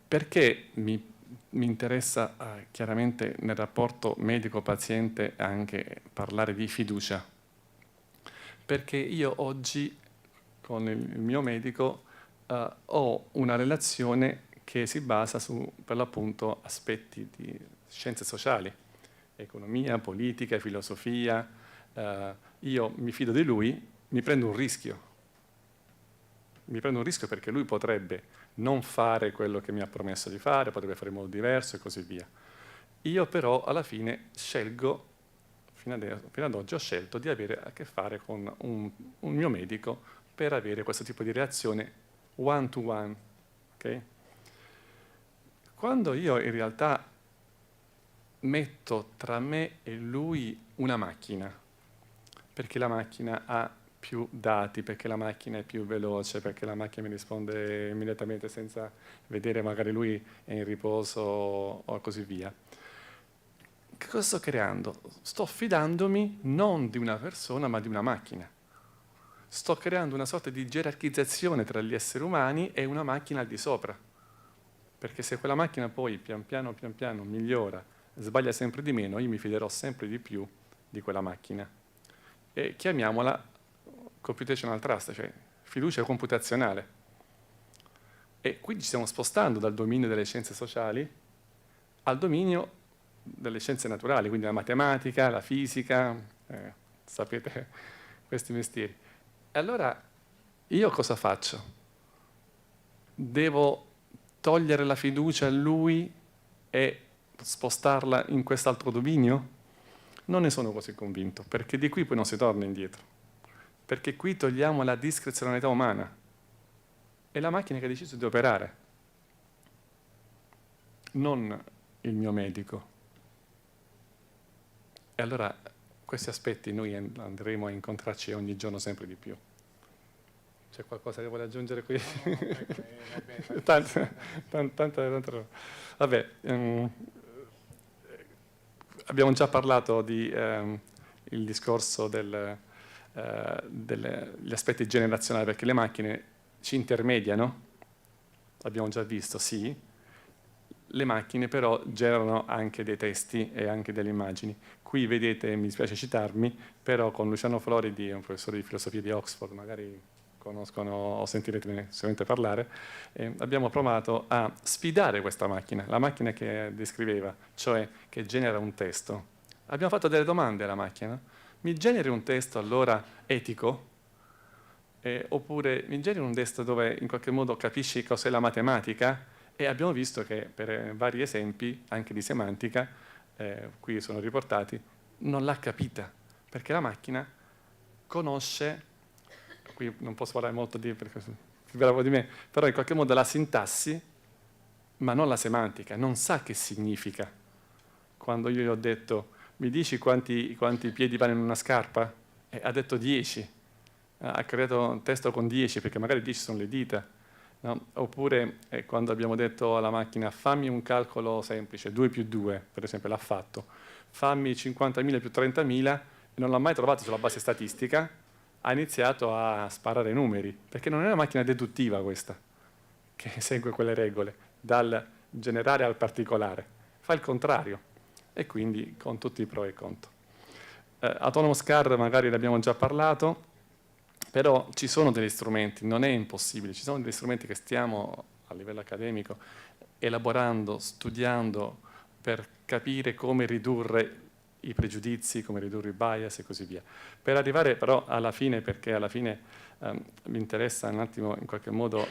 Perché mi interessa chiaramente nel rapporto medico-paziente anche parlare di fiducia? Perché io oggi con il mio medico ho una relazione che si basa su, per l'appunto, aspetti di scienze sociali, economia, politica, filosofia. io mi fido di lui, mi prendo un rischio. Mi prendo un rischio perché lui potrebbe non fare quello che mi ha promesso di fare, potrebbe fare in modo diverso e così via. Io però alla fine scelgo, fino ad oggi ho scelto di avere a che fare con un mio medico per avere questo tipo di reazione one to one. Okay? Quando io in realtà metto tra me e lui una macchina, perché la macchina ha più dati, perché la macchina è più veloce, perché la macchina mi risponde immediatamente senza vedere magari lui è in riposo o così via. Che cosa sto creando? Sto fidandomi non di una persona ma di una macchina. Sto creando una sorta di gerarchizzazione tra gli esseri umani e una macchina al di sopra. Perché se quella macchina poi pian piano migliora, sbaglia sempre di meno, io mi fiderò sempre di più di quella macchina. E chiamiamola computational trust, cioè fiducia computazionale. E qui ci stiamo spostando dal dominio delle scienze sociali al dominio delle scienze naturali, quindi la matematica, la fisica, sapete questi mestieri. E allora io cosa faccio? Devo togliere la fiducia a lui e spostarla in quest'altro dominio? Non ne sono così convinto, perché di qui poi non si torna indietro. Perché qui togliamo la discrezionalità umana. È la macchina che ha deciso di operare, non il mio medico. E allora questi aspetti noi andremo a incontrarci ogni giorno sempre di più. C'è qualcosa che vuole aggiungere qui? Tanto. Vabbè, abbiamo già parlato di il discorso degli aspetti generazionali, perché le macchine ci intermediano, l'abbiamo già visto, sì. Le macchine però generano anche dei testi e anche delle immagini. Qui vedete, mi spiace citarmi, però con Luciano Floridi, un professore di filosofia di Oxford, magari conoscono o sentirete sicuramente parlare, abbiamo provato a sfidare questa macchina, la macchina che descriveva, cioè che genera un testo. Abbiamo fatto delle domande alla macchina. Mi generi un testo allora etico? Oppure mi generi un testo dove in qualche modo capisci cos'è la matematica? E abbiamo visto che per vari esempi, anche di semantica, qui sono riportati, non l'ha capita, perché la macchina conosce, qui non posso parlare molto perché più bravo di me, però in qualche modo la sintassi, ma non la semantica, non sa che significa. Quando io gli ho detto, mi dici quanti piedi vanno in una scarpa? Ha detto 10, ha creato un testo con 10, perché magari 10 sono le dita. No? Oppure quando abbiamo detto alla macchina fammi un calcolo semplice, 2 più 2, per esempio l'ha fatto, fammi 50.000 più 30.000, e non l'ha mai trovato sulla base statistica, ha iniziato a sparare numeri, perché non è una macchina deduttiva questa, che segue quelle regole, dal generale al particolare, fa il contrario, e quindi con tutti i pro e i contro. Autonomous Car magari ne abbiamo già parlato, però ci sono degli strumenti, non è impossibile, ci sono degli strumenti che stiamo a livello accademico elaborando, studiando per capire come ridurre i pregiudizi, come ridurre i bias e così via. Per arrivare però alla fine, perché alla fine mi interessa un attimo in qualche modo,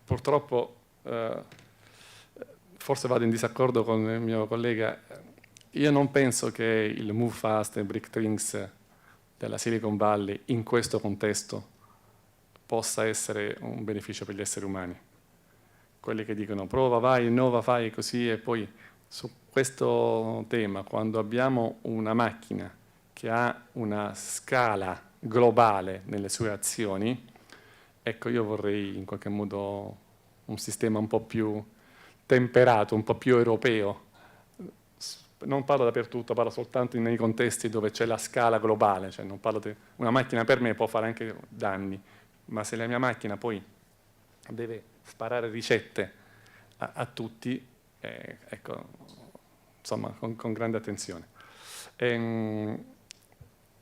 purtroppo forse vado in disaccordo con il mio collega, io non penso che il move fast e break things della Silicon Valley in questo contesto possa essere un beneficio per gli esseri umani. Quelli che dicono prova, vai, innova, fai così, e poi su questo tema, quando abbiamo una macchina che ha una scala globale nelle sue azioni, ecco, io vorrei in qualche modo un sistema un po' più temperato, un po' più europeo. Non parlo dappertutto, parlo soltanto nei contesti dove c'è la scala globale, cioè non parlo di una macchina per me può fare anche danni, ma se la mia macchina poi deve sparare ricette a tutti, ecco, insomma, con grande attenzione.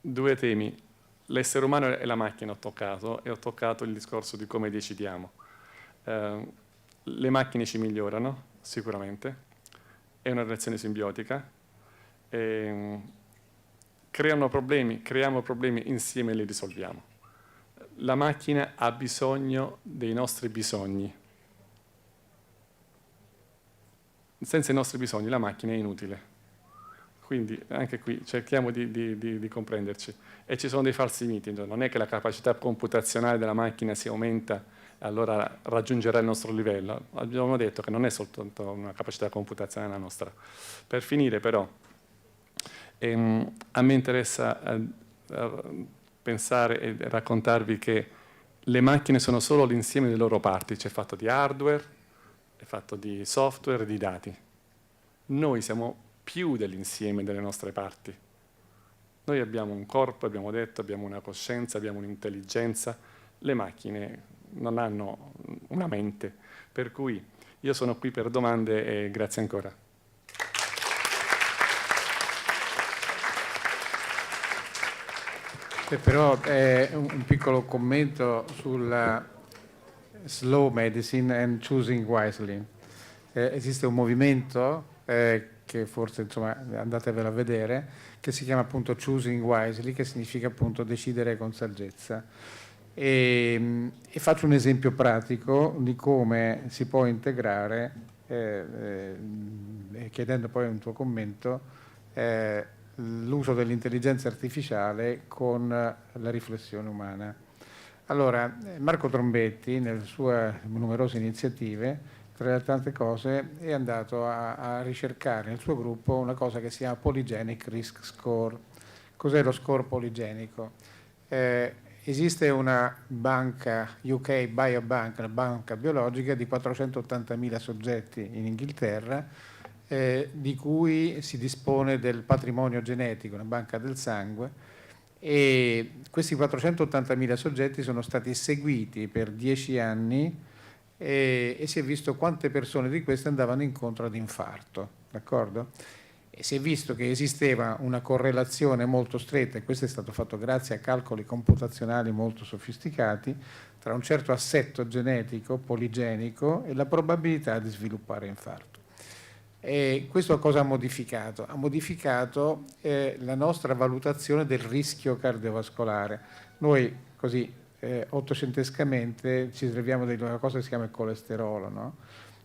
Due temi, l'essere umano e la macchina ho toccato, e ho toccato il discorso di come decidiamo. Le macchine ci migliorano, sicuramente, è una relazione simbiotica, creano problemi, creiamo problemi, insieme li risolviamo. La macchina ha bisogno dei nostri bisogni. Senza i nostri bisogni la macchina è inutile. Quindi anche qui cerchiamo di comprenderci. E ci sono dei falsi miti, non è che la capacità computazionale della macchina si aumenta e allora raggiungerà il nostro livello. Abbiamo detto che non è soltanto una capacità computazionale la nostra. Per finire però, a me interessa pensare e raccontarvi che le macchine sono solo l'insieme delle loro parti, c'è fatto di hardware, è fatto di software e di dati. Noi siamo più dell'insieme delle nostre parti. Noi abbiamo un corpo, abbiamo detto, abbiamo una coscienza, abbiamo un'intelligenza. Le macchine non hanno una mente. Per cui io sono qui per domande e grazie ancora. Però un piccolo commento sulla slow medicine and choosing wisely. Esiste un movimento che forse insomma andatevelo a vedere, che si chiama appunto Choosing Wisely, che significa appunto decidere con saggezza. E faccio un esempio pratico di come si può integrare, chiedendo poi un tuo commento, l'uso dell'intelligenza artificiale con la riflessione umana. Allora, Marco Trombetti, nelle sue numerose iniziative, tra le tante cose, è andato a ricercare nel suo gruppo una cosa che si chiama Polygenic Risk Score. Cos'è lo score poligenico? Esiste una banca UK Biobank, una banca biologica di 480.000 soggetti in Inghilterra, di cui si dispone del patrimonio genetico, una banca del sangue, e questi 480.000 soggetti sono stati seguiti per 10 anni e si è visto quante persone di queste andavano incontro ad infarto, d'accordo? E si è visto che esisteva una correlazione molto stretta, e questo è stato fatto grazie a calcoli computazionali molto sofisticati, tra un certo assetto genetico poligenico e la probabilità di sviluppare infarto. E questo cosa ha modificato? Ha modificato la nostra valutazione del rischio cardiovascolare. Noi così ottocentescamente ci serviamo di una cosa che si chiama il colesterolo, no?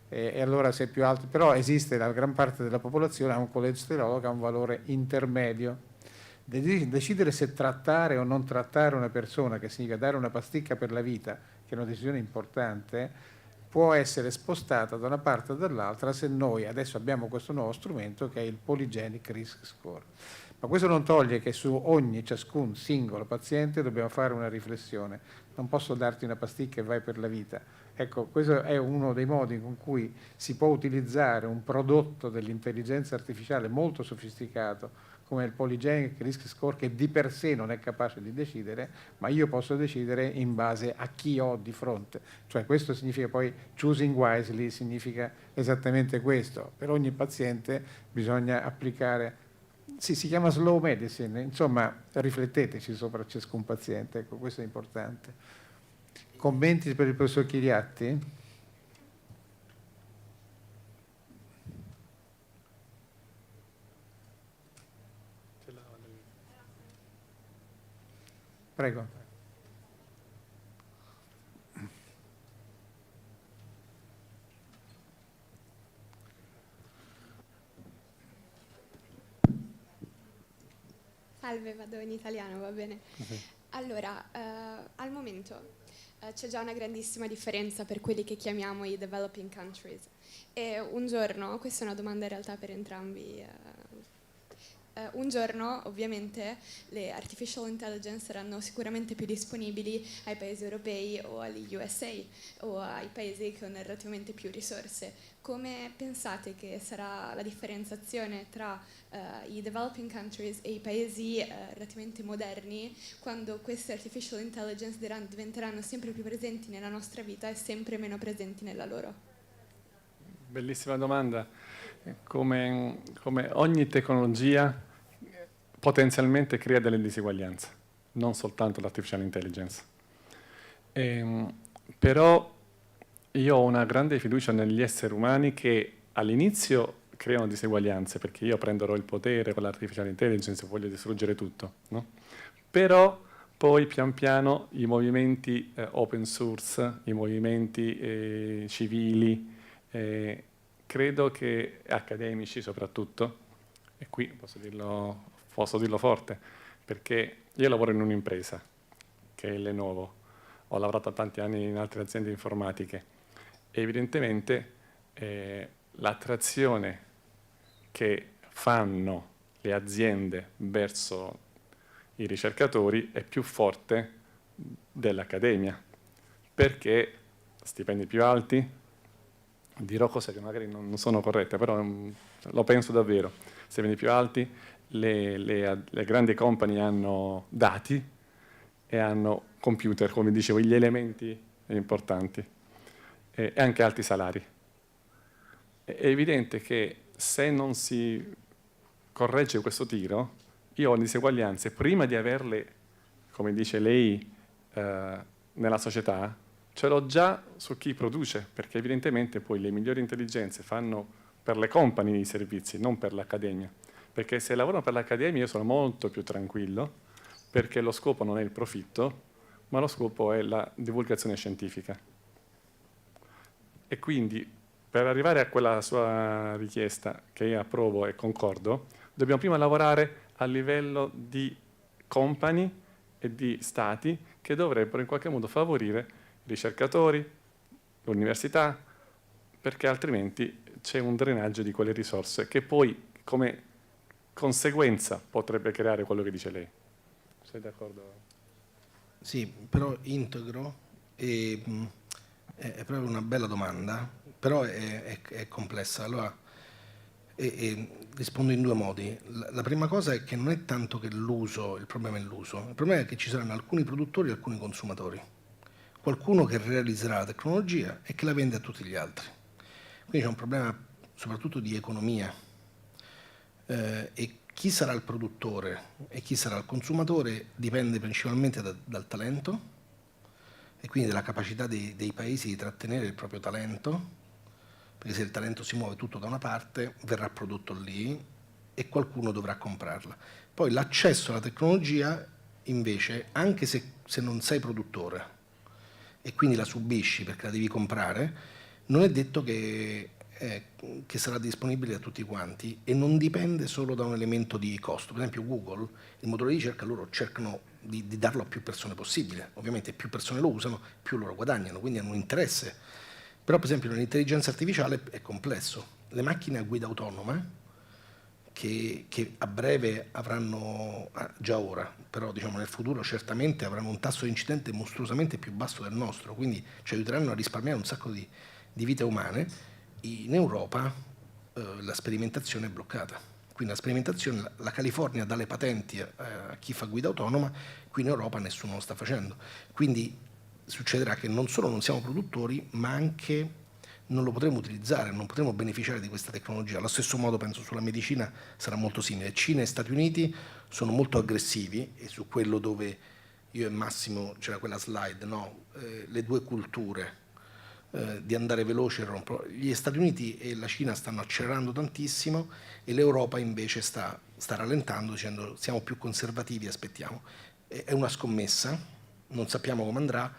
E allora se è più alto, però esiste la gran parte della popolazione ha un colesterolo che ha un valore intermedio. Decidere se trattare o non trattare una persona, che significa dare una pasticca per la vita, che è una decisione importante, può essere spostata da una parte o dall'altra se noi adesso abbiamo questo nuovo strumento che è il Polygenic Risk Score. Ma questo non toglie che su ciascun singolo paziente dobbiamo fare una riflessione. Non posso darti una pasticca e vai per la vita. Ecco, questo è uno dei modi con cui si può utilizzare un prodotto dell'intelligenza artificiale molto sofisticato come il Polygenic Risk Score, che di per sé non è capace di decidere, ma io posso decidere in base a chi ho di fronte. Cioè questo significa poi choosing wisely, significa esattamente questo. Per ogni paziente bisogna applicare, sì, si chiama slow medicine, insomma rifletteteci sopra ciascun paziente, ecco, questo è importante. Commenti per il professor Chiriatti? Prego. Salve, vado in italiano, va bene? Allora, al momento c'è già una grandissima differenza per quelli che chiamiamo i developing countries. E un giorno, questa è una domanda in realtà per entrambi, un giorno ovviamente le artificial intelligence saranno sicuramente più disponibili ai paesi europei o agli USA o ai paesi con relativamente più risorse. Come pensate che sarà la differenziazione tra i developing countries e i paesi relativamente moderni quando queste artificial intelligence diventeranno sempre più presenti nella nostra vita e sempre meno presenti nella loro? Bellissima domanda. Come ogni tecnologia potenzialmente crea delle diseguaglianze, non soltanto l'artificial intelligence. Però io ho una grande fiducia negli esseri umani che all'inizio creano diseguaglianze, perché io prenderò il potere con l'artificial intelligence e voglio distruggere tutto, no? Però poi pian piano i movimenti open source, i movimenti civili, credo che accademici soprattutto, e qui posso dirlo forte, perché io lavoro in un'impresa che è Lenovo, ho lavorato tanti anni in altre aziende informatiche e evidentemente l'attrazione che fanno le aziende verso i ricercatori è più forte dell'accademia, perché stipendi più alti, dirò cose che magari non sono corrette, però lo penso davvero, stipendi più alti, le grandi company hanno dati e hanno computer, come dicevo, gli elementi importanti, e anche alti salari. È evidente che se non si corregge questo tiro, io ho diseguaglianze prima di averle, come dice lei, nella società, ce l'ho già su chi produce, perché evidentemente poi le migliori intelligenze fanno per le company i servizi, non per l'accademia. Perché se lavorano per l'accademia io sono molto più tranquillo, perché lo scopo non è il profitto, ma lo scopo è la divulgazione scientifica. E quindi, per arrivare a quella sua richiesta, che io approvo e concordo, dobbiamo prima lavorare a livello di company e di stati che dovrebbero in qualche modo favorire i ricercatori, l'università, perché altrimenti c'è un drenaggio di quelle risorse che poi come conseguenza potrebbe creare quello che dice lei. Sei d'accordo? Sì, però integro e è proprio una bella domanda, però è complessa. Allora, rispondo in due modi. La prima cosa è che non è tanto che il problema è l'uso, il problema è che ci saranno alcuni produttori e alcuni consumatori. Qualcuno che realizzerà la tecnologia e che la vende a tutti gli altri. Quindi c'è un problema soprattutto di economia. E chi sarà il produttore e chi sarà il consumatore dipende principalmente dal talento e quindi dalla capacità dei paesi di trattenere il proprio talento, perché se il talento si muove tutto da una parte verrà prodotto lì e qualcuno dovrà comprarla. Poi l'accesso alla tecnologia invece, anche se non sei produttore e quindi la subisci perché la devi comprare, non è detto che sarà disponibile a tutti quanti e non dipende solo da un elemento di costo. Per esempio Google, il motore di ricerca, loro cercano di darlo a più persone possibile, ovviamente più persone lo usano, più loro guadagnano, quindi hanno un interesse. Però per esempio nell'intelligenza artificiale è complesso. Le macchine a guida autonoma, che a breve avranno, già ora, però diciamo nel futuro certamente avranno un tasso di incidente mostruosamente più basso del nostro, quindi ci aiuteranno a risparmiare un sacco di vite umane. In Europa la sperimentazione è bloccata, quindi la sperimentazione, la California dà le patenti a chi fa guida autonoma, qui in Europa nessuno lo sta facendo, quindi succederà che non solo non siamo produttori, ma anche non lo potremo utilizzare, non potremo beneficiare di questa tecnologia. Allo stesso modo penso sulla medicina sarà molto simile. Cina e Stati Uniti sono molto aggressivi e su quello dove io e Massimo c'era quella slide, no? Le due culture, di andare veloce. Gli Stati Uniti e la Cina stanno accelerando tantissimo e l'Europa invece sta rallentando dicendo siamo più conservativi, aspettiamo. È una scommessa, non sappiamo come andrà,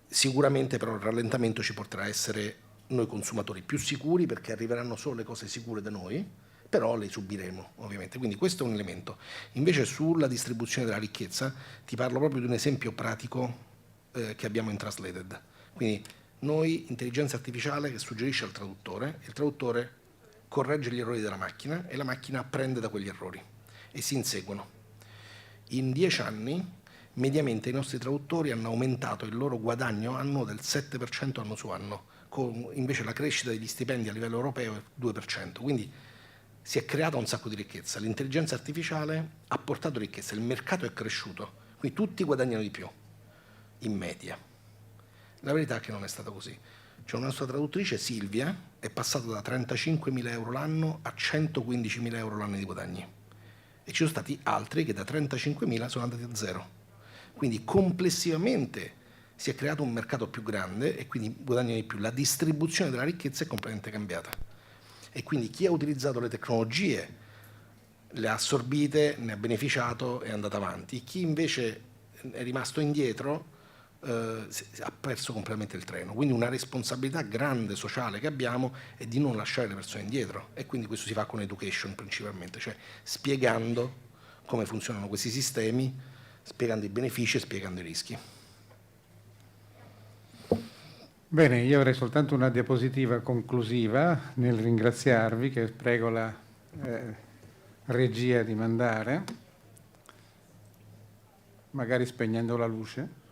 sicuramente però il rallentamento ci porterà a essere noi consumatori più sicuri perché arriveranno solo le cose sicure da noi, però le subiremo ovviamente, quindi questo è un elemento. Invece sulla distribuzione della ricchezza ti parlo proprio di un esempio pratico che abbiamo in Translated. Quindi noi, intelligenza artificiale che suggerisce al traduttore, il traduttore corregge gli errori della macchina e la macchina apprende da quegli errori e si inseguono. In 10 anni, mediamente i nostri traduttori hanno aumentato il loro guadagno annuo del 7% anno su anno, con invece la crescita degli stipendi a livello europeo è 2%. Quindi si è creata un sacco di ricchezza. L'intelligenza artificiale ha portato ricchezza, il mercato è cresciuto, quindi tutti guadagnano di più, in media. La verità è che non è stata così. C'è una nostra traduttrice, Silvia, è passata da 35.000 euro l'anno a 115.000 euro l'anno di guadagni. E ci sono stati altri che da 35.000 sono andati a zero. Quindi complessivamente si è creato un mercato più grande e quindi guadagnano di più. La distribuzione della ricchezza è completamente cambiata. e quindi chi ha utilizzato le tecnologie le ha assorbite, ne ha beneficiato e è andato avanti. Chi invece è rimasto indietro ha perso completamente il treno. Quindi una responsabilità grande sociale che abbiamo è di non lasciare le persone indietro, e quindi questo si fa con education principalmente, cioè spiegando come funzionano questi sistemi, spiegando i benefici e spiegando i rischi. Bene, io avrei soltanto una diapositiva conclusiva nel ringraziarvi, che prego la regia di mandare, magari spegnendo la luce.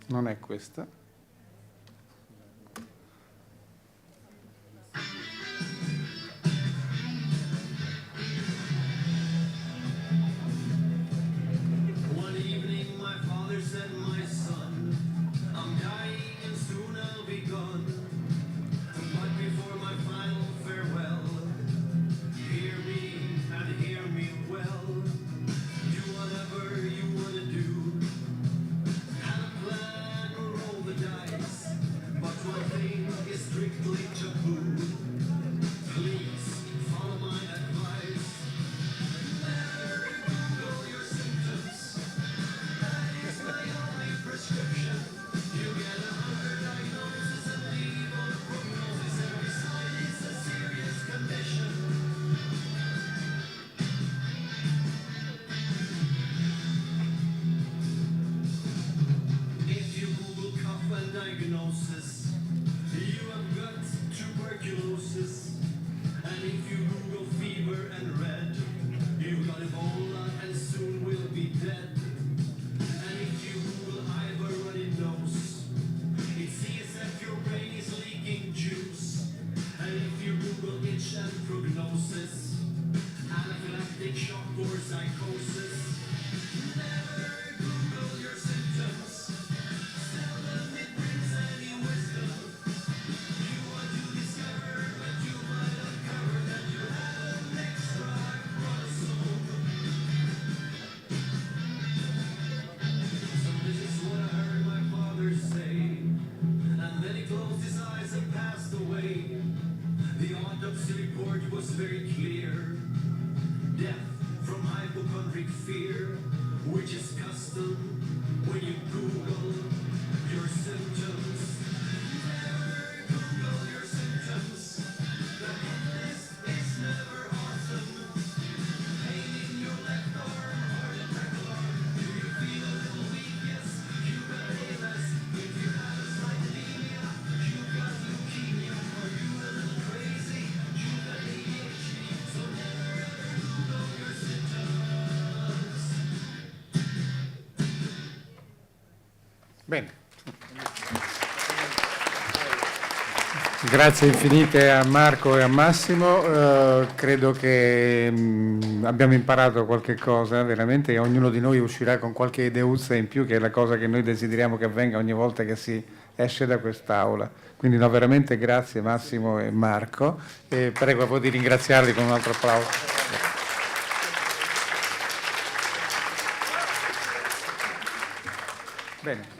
Non è questa. One evening my father said, my son, I'm dying and soon I'll be gone. But before my final farewell, hear me and hear me well. Do whatever you want to do. Have a plan or roll the dice. But one thing is strictly taboo. Please follow my advice. Never Google your symptoms. That is my only prescription. You get 100 diagnoses and leave on a prognosis. Every sign is a serious condition. If you Google cough and diagnosis, you have got tuberculosis. And if you Google fever and red, you've got Ebola and soon will be dead. And if you Google I have a runny nose, it sees that your brain is leaking juice. And if you Google itch and prognosis, anaphylactic shock or psychosis, never Google your symptoms. Seldom it brings any wisdom. You want to discover, but you might uncover that you have an extra chromosome. So this is what I heard my father say, and then he closed his eyes and passed away. The autopsy report was very clear. Death from hypochondriac fear, which is custom when you Google your symptoms. Never Google your symptoms. The hit list is never awesome. Pain in your left arm, heart attack alarm. Do you feel a little weak? Yes, you got ALS. If you have a slight anemia, you got leukemia. Are you a little crazy? You got ADHD. So never ever Google your symptoms. Bene. Grazie infinite a Marco e a Massimo. Credo che abbiamo imparato qualche cosa veramente, e ognuno di noi uscirà con qualche ideuzza in più, che è la cosa che noi desideriamo che avvenga ogni volta che si esce da quest'aula. Quindi no, veramente grazie Massimo e Marco, e prego a voi di ringraziarli con un altro applauso. Bene.